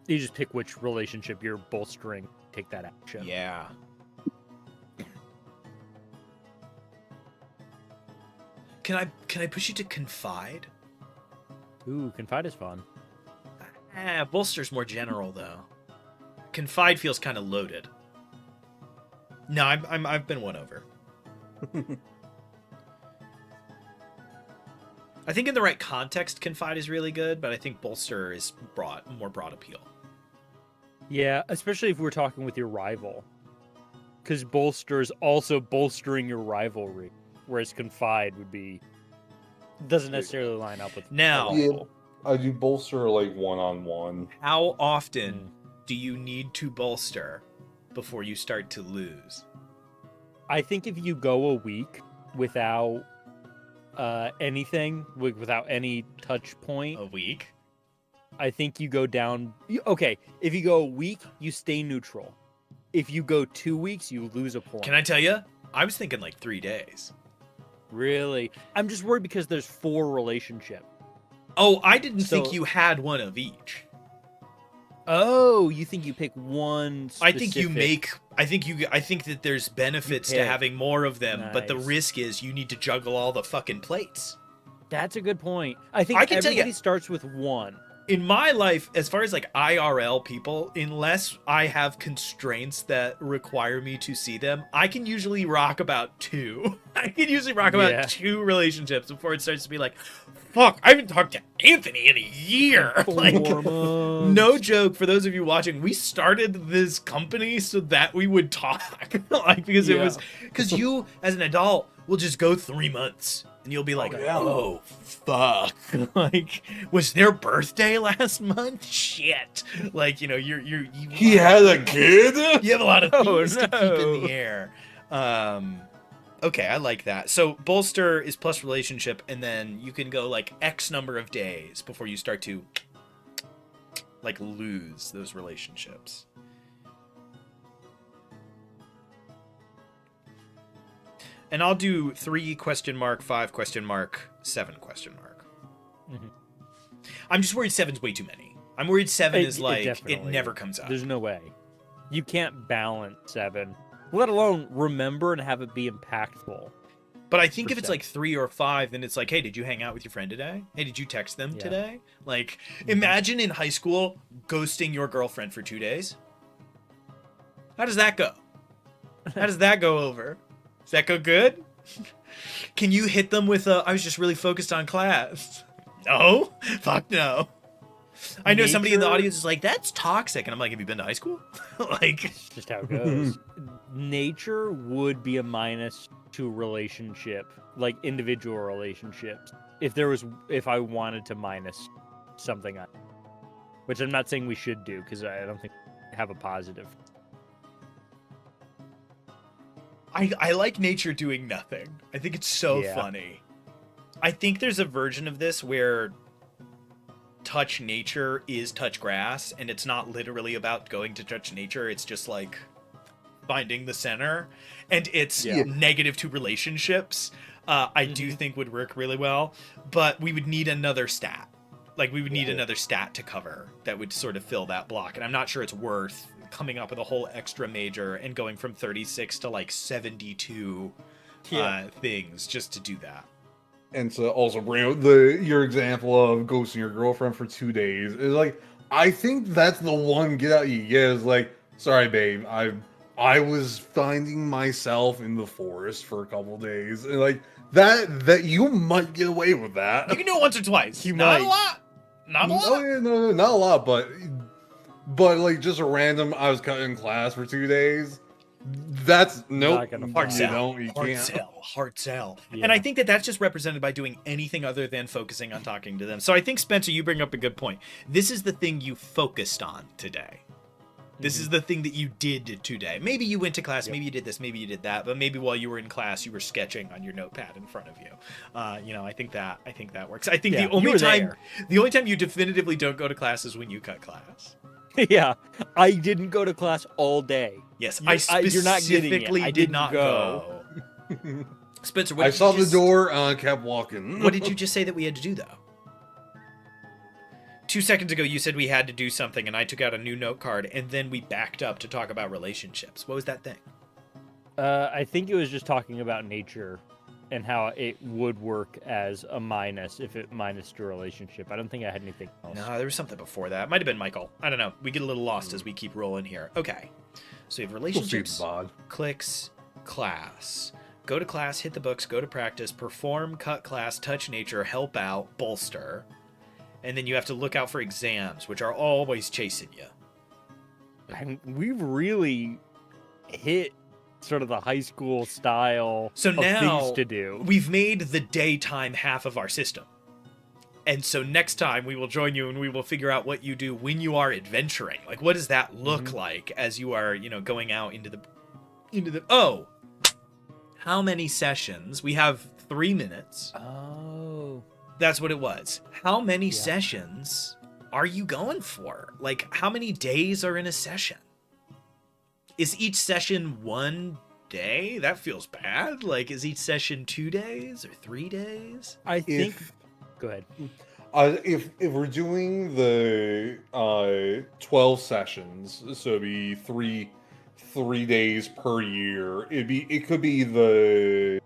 You just pick which relationship you're bolstering, take that action. Yeah. Can I push you to confide? Ooh, confide is fun. Bolster's more general though. Confide feels kind of loaded. No, I've been won over. I think in the right context, confide is really good, but I think bolster is more broad appeal. Yeah, especially if we're talking with your rival. Because bolster is also bolstering your rivalry, whereas confide would be doesn't necessarily line up with Now- a rival. I do bolster like one-on-one. How often do you need to bolster before you start to lose? I think if you go a week without anything, without any touch point, A week? I think you go down. Okay, if you go a week, you stay neutral. If you go 2 weeks, you lose a point. Can I tell you? I was thinking like 3 days. Really? I'm just worried because there's 4 relationships. Oh, I didn't think So- you had one of each. Oh, you think you pick one I think you specific- make. I think that there's benefits to pick. having more of them, but the Nice. risk is you need to juggle all the fucking plates. That's a good point. I think I can tell you- everybody starts with one. In my life, as far as like IRL people, unless I have constraints that require me to see them, I can usually rock about 2. I can usually rock about Yeah. 2 relationships before it starts to be like, fuck, I haven't talked to Anthony in a year. Like, 4 months. no joke, for those of you watching, we started this company so that we would talk. Like, because it Yeah. was, because you as an adult will just go 3 months and you'll be like, yeah. oh, fuck. Like, was their birthday last month? Shit. Like, you know, you He had a kid? you have a lot of Oh, things to keep in no. the air. Okay, I like that. So bolster is plus relationship, and then you can go like X number of days before you start to like lose those relationships. And I'll do 3 question mark, 5 question mark, 7 question mark. Mhm. I'm just worried 7's way too many. I'm worried 7 is It like it definitely never is. comes up. There's no way. You can't balance 7, let alone remember and have it be impactful. But I think if it's Percent. like 3 or 5, then it's like, hey, did you hang out with your friend today? Hey, did you text them Yeah. today? Like, imagine in high school ghosting your girlfriend for 2 days. How does that go? How does that go over? Does that go good? Can you hit them with a, I was just really focused on class? No? Fuck no. I know somebody in the Nature- audience is like, that's toxic. And I'm like, have you been to high school? Like, It's just how it goes. Nature would be a minus to relationship, like individual relationships. If I wanted to minus something, which I'm not saying we should do because I don't think we have a positive. I like nature doing nothing. I think it's so Yeah. funny. I think there's a version of this where touch nature is touch grass, and it's not literally about going to touch nature. It's just like finding the center, and it's Yeah. negative to relationships, I do think would work really well. But we would need another stat. Like, we would need another stat to cover that would sort of fill that block. And I'm not sure it's worth coming up with a whole extra major and going from 36 to like 72 things just to do that. And to also bring up your example of ghosting your girlfriend for 2 days is like, I think that's the one get out you get is like, sorry babe, I was finding myself in the forest for a couple days, and like that you might get away with that. You can do it once or twice. You Not might. a lot. Not a lot. Oh yeah, no, not a lot, but like just a random, I was cutting class for 2 days. That's Not gonna you fly. don't, you can't. Hard sell. Yeah. And I think that that's just represented by doing anything other than focusing on talking to them. So I think, Spencer, you bring up a good point. This is the thing you focused on today. This is the thing that you did today. Maybe you went to class, maybe you did this, maybe you did that, but maybe while you were in class, you were sketching on your notepad in front of you. I think that works. I think Yeah, the only you were time there. you definitively don't go to class is when you cut class. Yeah, I didn't go to class all day. Yes, You're not getting it. specifically I did didn't not go. go. Spencer, what I did saw you the just, door and I kept walking. What did you just say that we had to do, though? 2 seconds ago, you said we had to do something, and I took out a new note card, and then we backed up to talk about relationships. What was that thing? I think it was just talking about nature and how it would work as a minus if it minused a relationship. I don't think I had anything else. No, there was something before that. Might have been Michael. I don't know. We get a little lost as we keep rolling here. Okay. So we have relationships, clicks, class. Go to class, hit the books, go to practice, perform, cut class, touch nature, help out, bolster. And then you have to look out for exams, which are always chasing you. And we've really hit sort of the high school style So of now things to do. we've made the daytime half of our system. And so next time we will join you and we will figure out what you do when you are adventuring. Like, what does that look like as you are, going out into the oh, how many sessions? We have 3 minutes. Oh. That's what it was. How many sessions are you going for? Like, how many days are in a session? Is each session 1 day? That feels bad. Like, is each session 2 days or 3 days? I think. Go ahead. If we're doing the 12 sessions, so it'd be three days per year. It could be the,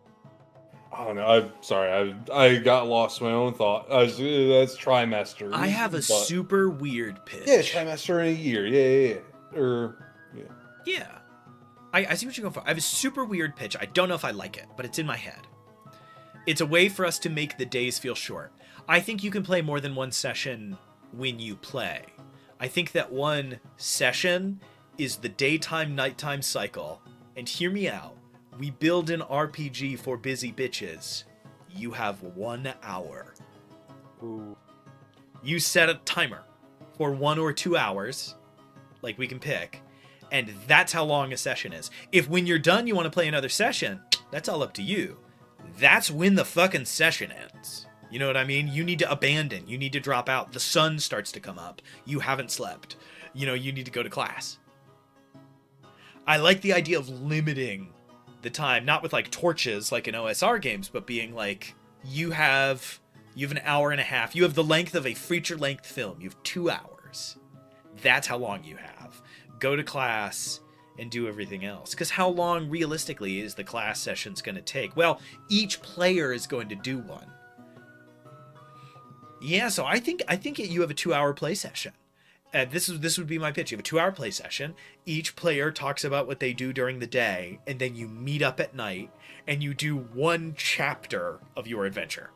I don't know. I'm sorry. I got lost in my own thought. That's trimester. I have a super weird pitch. Yeah, trimester in a year. Yeah. Yeah. I see what you're going for. I have a super weird pitch. I don't know if I like it, but it's in my head. It's a way for us to make the days feel short. I think you can play more than one session when you play. I think that one session is the daytime-nighttime cycle. And hear me out. We build an RPG for busy bitches. You have 1 hour. Ooh. You set a timer for 1 or 2 hours, like we can pick, and that's how long a session is. If when you're done you want to play another session, that's all up to you. That's when the fucking session ends. You know what I mean? You need to abandon. You need to drop out. The sun starts to come up. You haven't slept. You need to go to class. I like the idea of limiting the time, not with like torches like in OSR games, but being like, you have an hour and a half. You have the length of a feature-length film. You have 2 hours. That's how long you have. Go to class and do everything else. Because how long, realistically, is the class sessions going to take? Well, each player is going to do one. Yeah, so I think you have a 2-hour play session. This would be my pitch. You have a 2-hour play session. Each player talks about what they do during the day, and then you meet up at night, and you do 1 chapter of your adventure.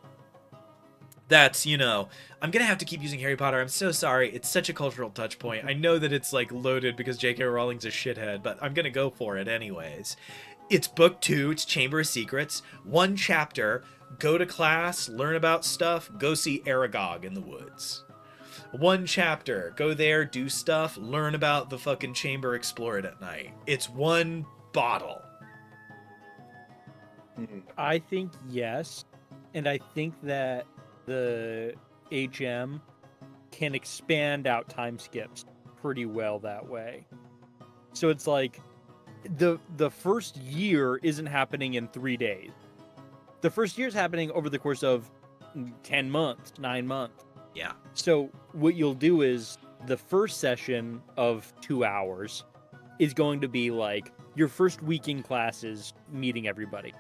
That's, I'm going to have to keep using Harry Potter. I'm so sorry. It's such a cultural touch point. I know that it's, like, loaded because J.K. Rowling's a shithead, but I'm going to go for it anyways. It's book 2. It's Chamber of Secrets. 1 chapter. Go to class. Learn about stuff. Go see Aragog in the woods. 1 chapter. Go there. Do stuff. Learn about the fucking chamber. Explore it at night. It's 1 bottle. I think yes. And I think that the HM can expand out time skips pretty well that way. So it's like the first year isn't happening in 3 days. The first year is happening over the course of 10 months, 9 months. Yeah. So what you'll do is the first session of 2 hours is going to be like your first week in classes, meeting everybody.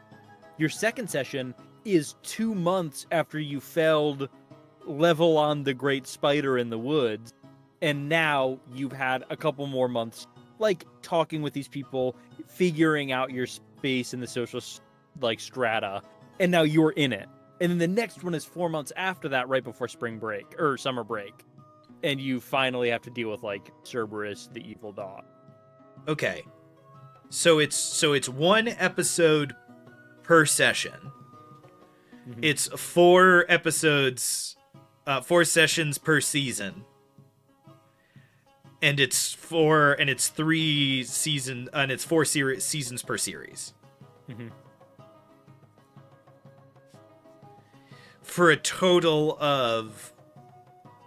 Your second session is 2 months after you failed level on the great spider in the woods, and now you've had a couple more months like talking with these people, figuring out your space in the social like strata, and now you're in it. And then the next one is 4 months after that, right before spring break or summer break, and you finally have to deal with like Cerberus, the evil dog. Okay. So it's 1 episode per session. Mhm. It's 4 episodes, 4 sessions per season. And it's 3 season, and it's 4 seasons per series. Mhm. For a total of,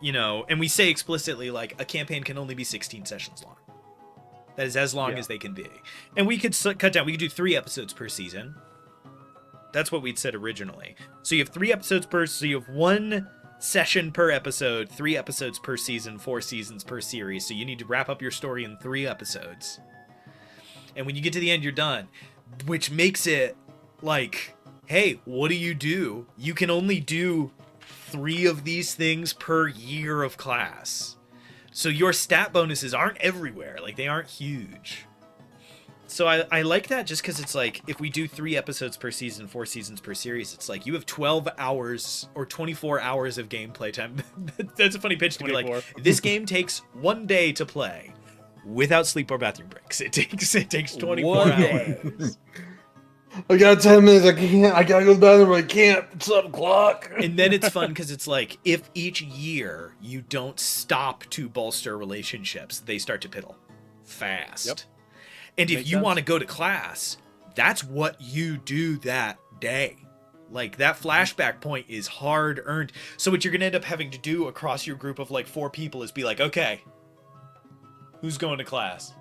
and we say explicitly, like, a campaign can only be 16 sessions long. That is as long as they can be. And we could cut down. We could do 3 episodes per season. That's what we'd said originally. So you have 3 episodes so you have 1 session per episode, 3 episodes per season, 4 seasons per series. So you need to wrap up your story in 3 episodes. And when you get to the end, you're done. Which makes it like, hey, what do? You can only do 3 of these things per year of class. So your stat bonuses aren't everywhere. Like, they aren't huge. So I like that just because it's like, if we do 3 episodes per season, 4 seasons per series, it's like you have 12 hours or 24 hours of gameplay time. That's a funny pitch to 24. Be like, this game takes 1 day to play without sleep or bathroom breaks. It takes 24 hours. I got 10 minutes. I gotta go to the bathroom, but I can't. It's 7 o'clock. And then it's fun because it's like, if each year you don't stop to bolster relationships, they start to piddle fast. Yep. And if you want to go to class, that's what you do that day. Like, that flashback point is hard earned. So what you're going to end up having to do across your group of like 4 people is be like, okay, who's going to class?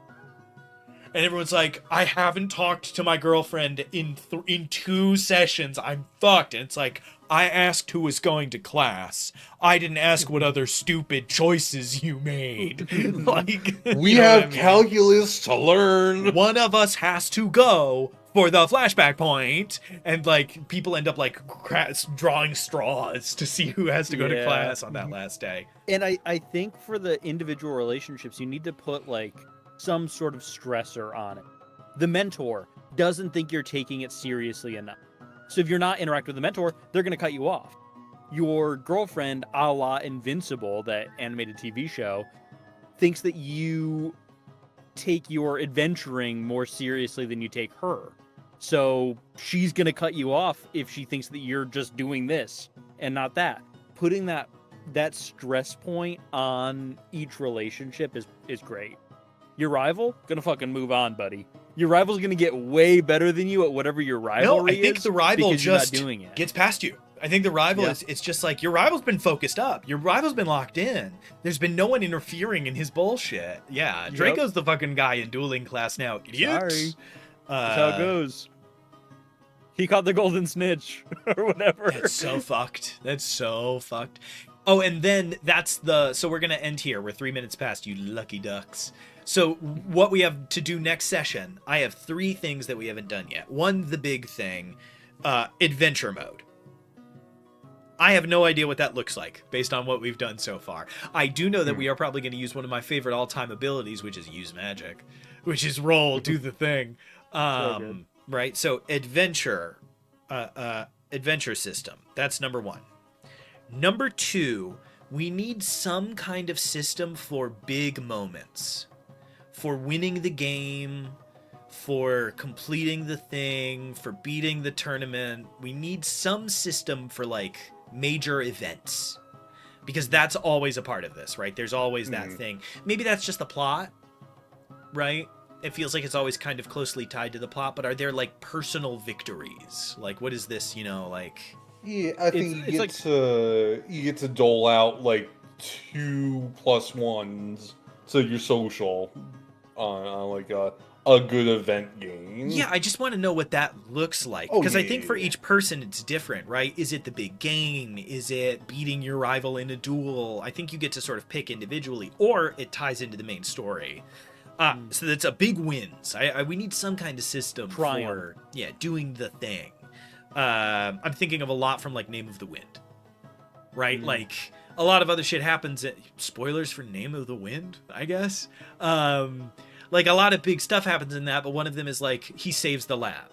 And everyone's like, I haven't talked to my girlfriend in 2 sessions. I'm fucked. And it's like, I asked who was going to class. I didn't ask what other stupid choices you made. Like, we have calculus to learn. One of us has to go for the flashback point, and like people end up like drawing straws to see who has to go to class on that last day. And I think for the individual relationships, you need to put like some sort of stressor on it. The mentor doesn't think you're taking it seriously enough. So if you're not interacting with the mentor, they're going to cut you off. Your girlfriend, a la Invincible, that animated TV show, thinks that you take your adventuring more seriously than you take her. So she's going to cut you off if she thinks that you're just doing this and not that. Putting that stress point on each relationship is great. Your rival, gonna fucking move on, buddy. Your rival's gonna get way better than you at whatever your rivalry is. No, I think the rival just doing it. gets past you. I think the rival it's just like, your rival's been focused up. Your rival's been locked in. There's been no one interfering in his bullshit. Yeah, Draco's the fucking guy in dueling class now. Idiot. Sorry. That's how it goes. He caught the golden snitch, or whatever. That's so fucked. Oh, and then so we're gonna end here. We're 3 minutes past, you lucky ducks. So what we have to do next session, I have 3 things that we haven't done yet. 1, the big thing, adventure mode. I have no idea what that looks like based on what we've done so far. I do know that we are probably going to use one of my favorite all-time abilities, which is use magic, which is roll, do the thing. Right? So adventure system. That's number 1. Number 2, we need some kind of system for big moments. For winning the game, for completing the thing, for beating the tournament. We need some system for like major events. Because that's always a part of this, right? There's always that thing. Maybe that's just the plot, right? It feels like it's always kind of closely tied to the plot, but are there like personal victories? Like, what is this, like... Yeah, I think you get to dole out like 2+1s to your social on like a a good event game. Yeah, I just want to know what that looks like. Oh, Because I yeah, think for yeah. each person it's different, right? Is it the big game? Is it beating your rival in a duel? I think you get to sort of pick individually, or it ties into the main story. So that's a big wins. We need some kind of system for doing the thing. I'm thinking of a lot from like Name of the Wind, right? Like a lot of other shit happens. Spoilers for Name of the Wind, I guess. Like a lot of big stuff happens in that, but one of them is like he saves the lab.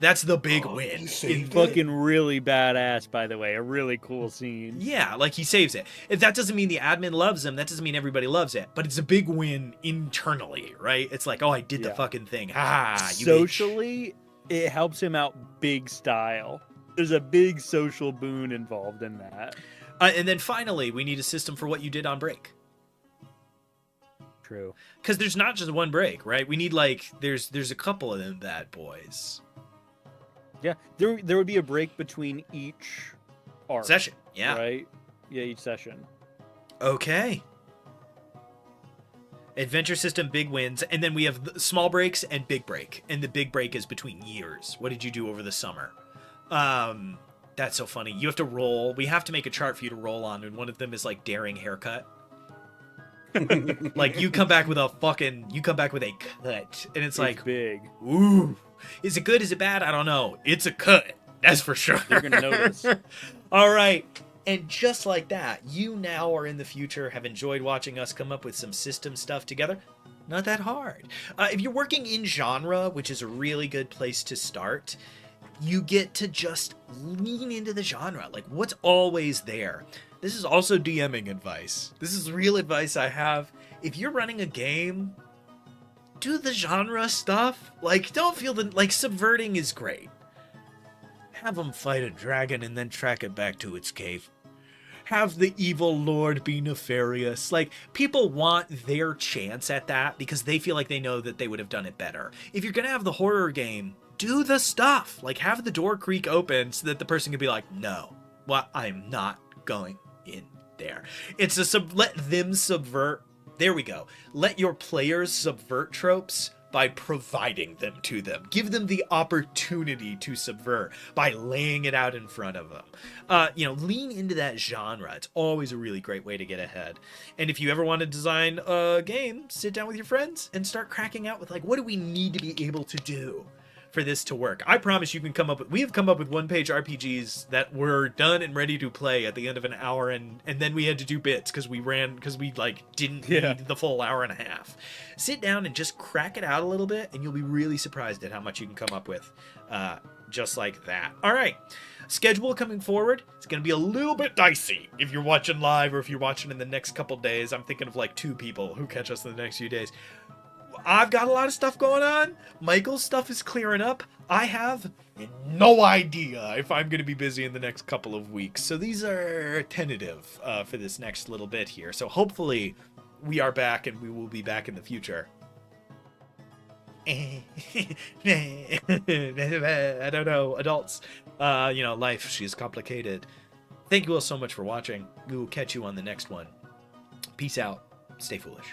That's the big win. Fucking really badass, by the way. A really cool scene. Yeah, like he saves it. If that doesn't mean the admin loves him, that doesn't mean everybody loves it. But it's a big win internally, right? It's like, oh, I did the fucking thing. You Socially, it helps him out big style. There's a big social boon involved in that. And then finally, we need a system for what you did on break. True. Because there's not just one break, right? We need like there's a couple of them bad boys. Yeah, there would be a break between each arc. Session, yeah. Right? Yeah, each session. Okay. Adventure system, big wins, and then we have small breaks and big break. And the big break is between years. What did you do over the summer? That's so funny. You have to roll. We have to make a chart for you to roll on, and one of them is like daring haircut. Like you come back with a cut, and it's like big. Ooh. Is it good? Is it bad? I don't know. It's a cut. That's for sure. You're going to notice. All right. And just like that, you now are in the future, have enjoyed watching us come up with some system stuff together. Not that hard. If you're working in genre, which is a really good place to start, you get to just lean into the genre. Like, what's always there? This is also DMing advice. This is real advice I have. If you're running a game, do the genre stuff. Like, don't feel like subverting is great. Have them fight a dragon and then track it back to its cave. Have the evil lord be nefarious. Like, people want their chance at that because they feel like they know that they would have done it better. If you're gonna have the horror game, do the stuff. Like, have the door creak open so that the person can be like, no, well, I'm not going in there. It's let them subvert. There we go. Let your players subvert tropes by providing them to them. Give them the opportunity to subvert by laying it out in front of them. Lean into that genre. It's always a really great way to get ahead. And if you ever want to design a game, sit down with your friends and start cracking out with like, what do we need to be able to do for this to work? I promise you can come up with, we have come up with one-page RPGs that were done and ready to play at the end of an hour, and then we had to do bits because we didn't need the full hour and a half. Sit down and just crack it out a little bit, and you'll be really surprised at how much you can come up with just like that. All right, schedule coming forward, it's going to be a little bit dicey if you're watching live or if you're watching in the next couple days. I'm thinking of like 2 people who catch us in the next few days. I've got a lot of stuff going on. Michael's stuff is clearing up. I have no idea if I'm going to be busy in the next couple of weeks. So these are tentative for this next little bit here. So hopefully we are back and we will be back in the future. I don't know. Adults, life, she's complicated. Thank you all so much for watching. We will catch you on the next one. Peace out. Stay foolish.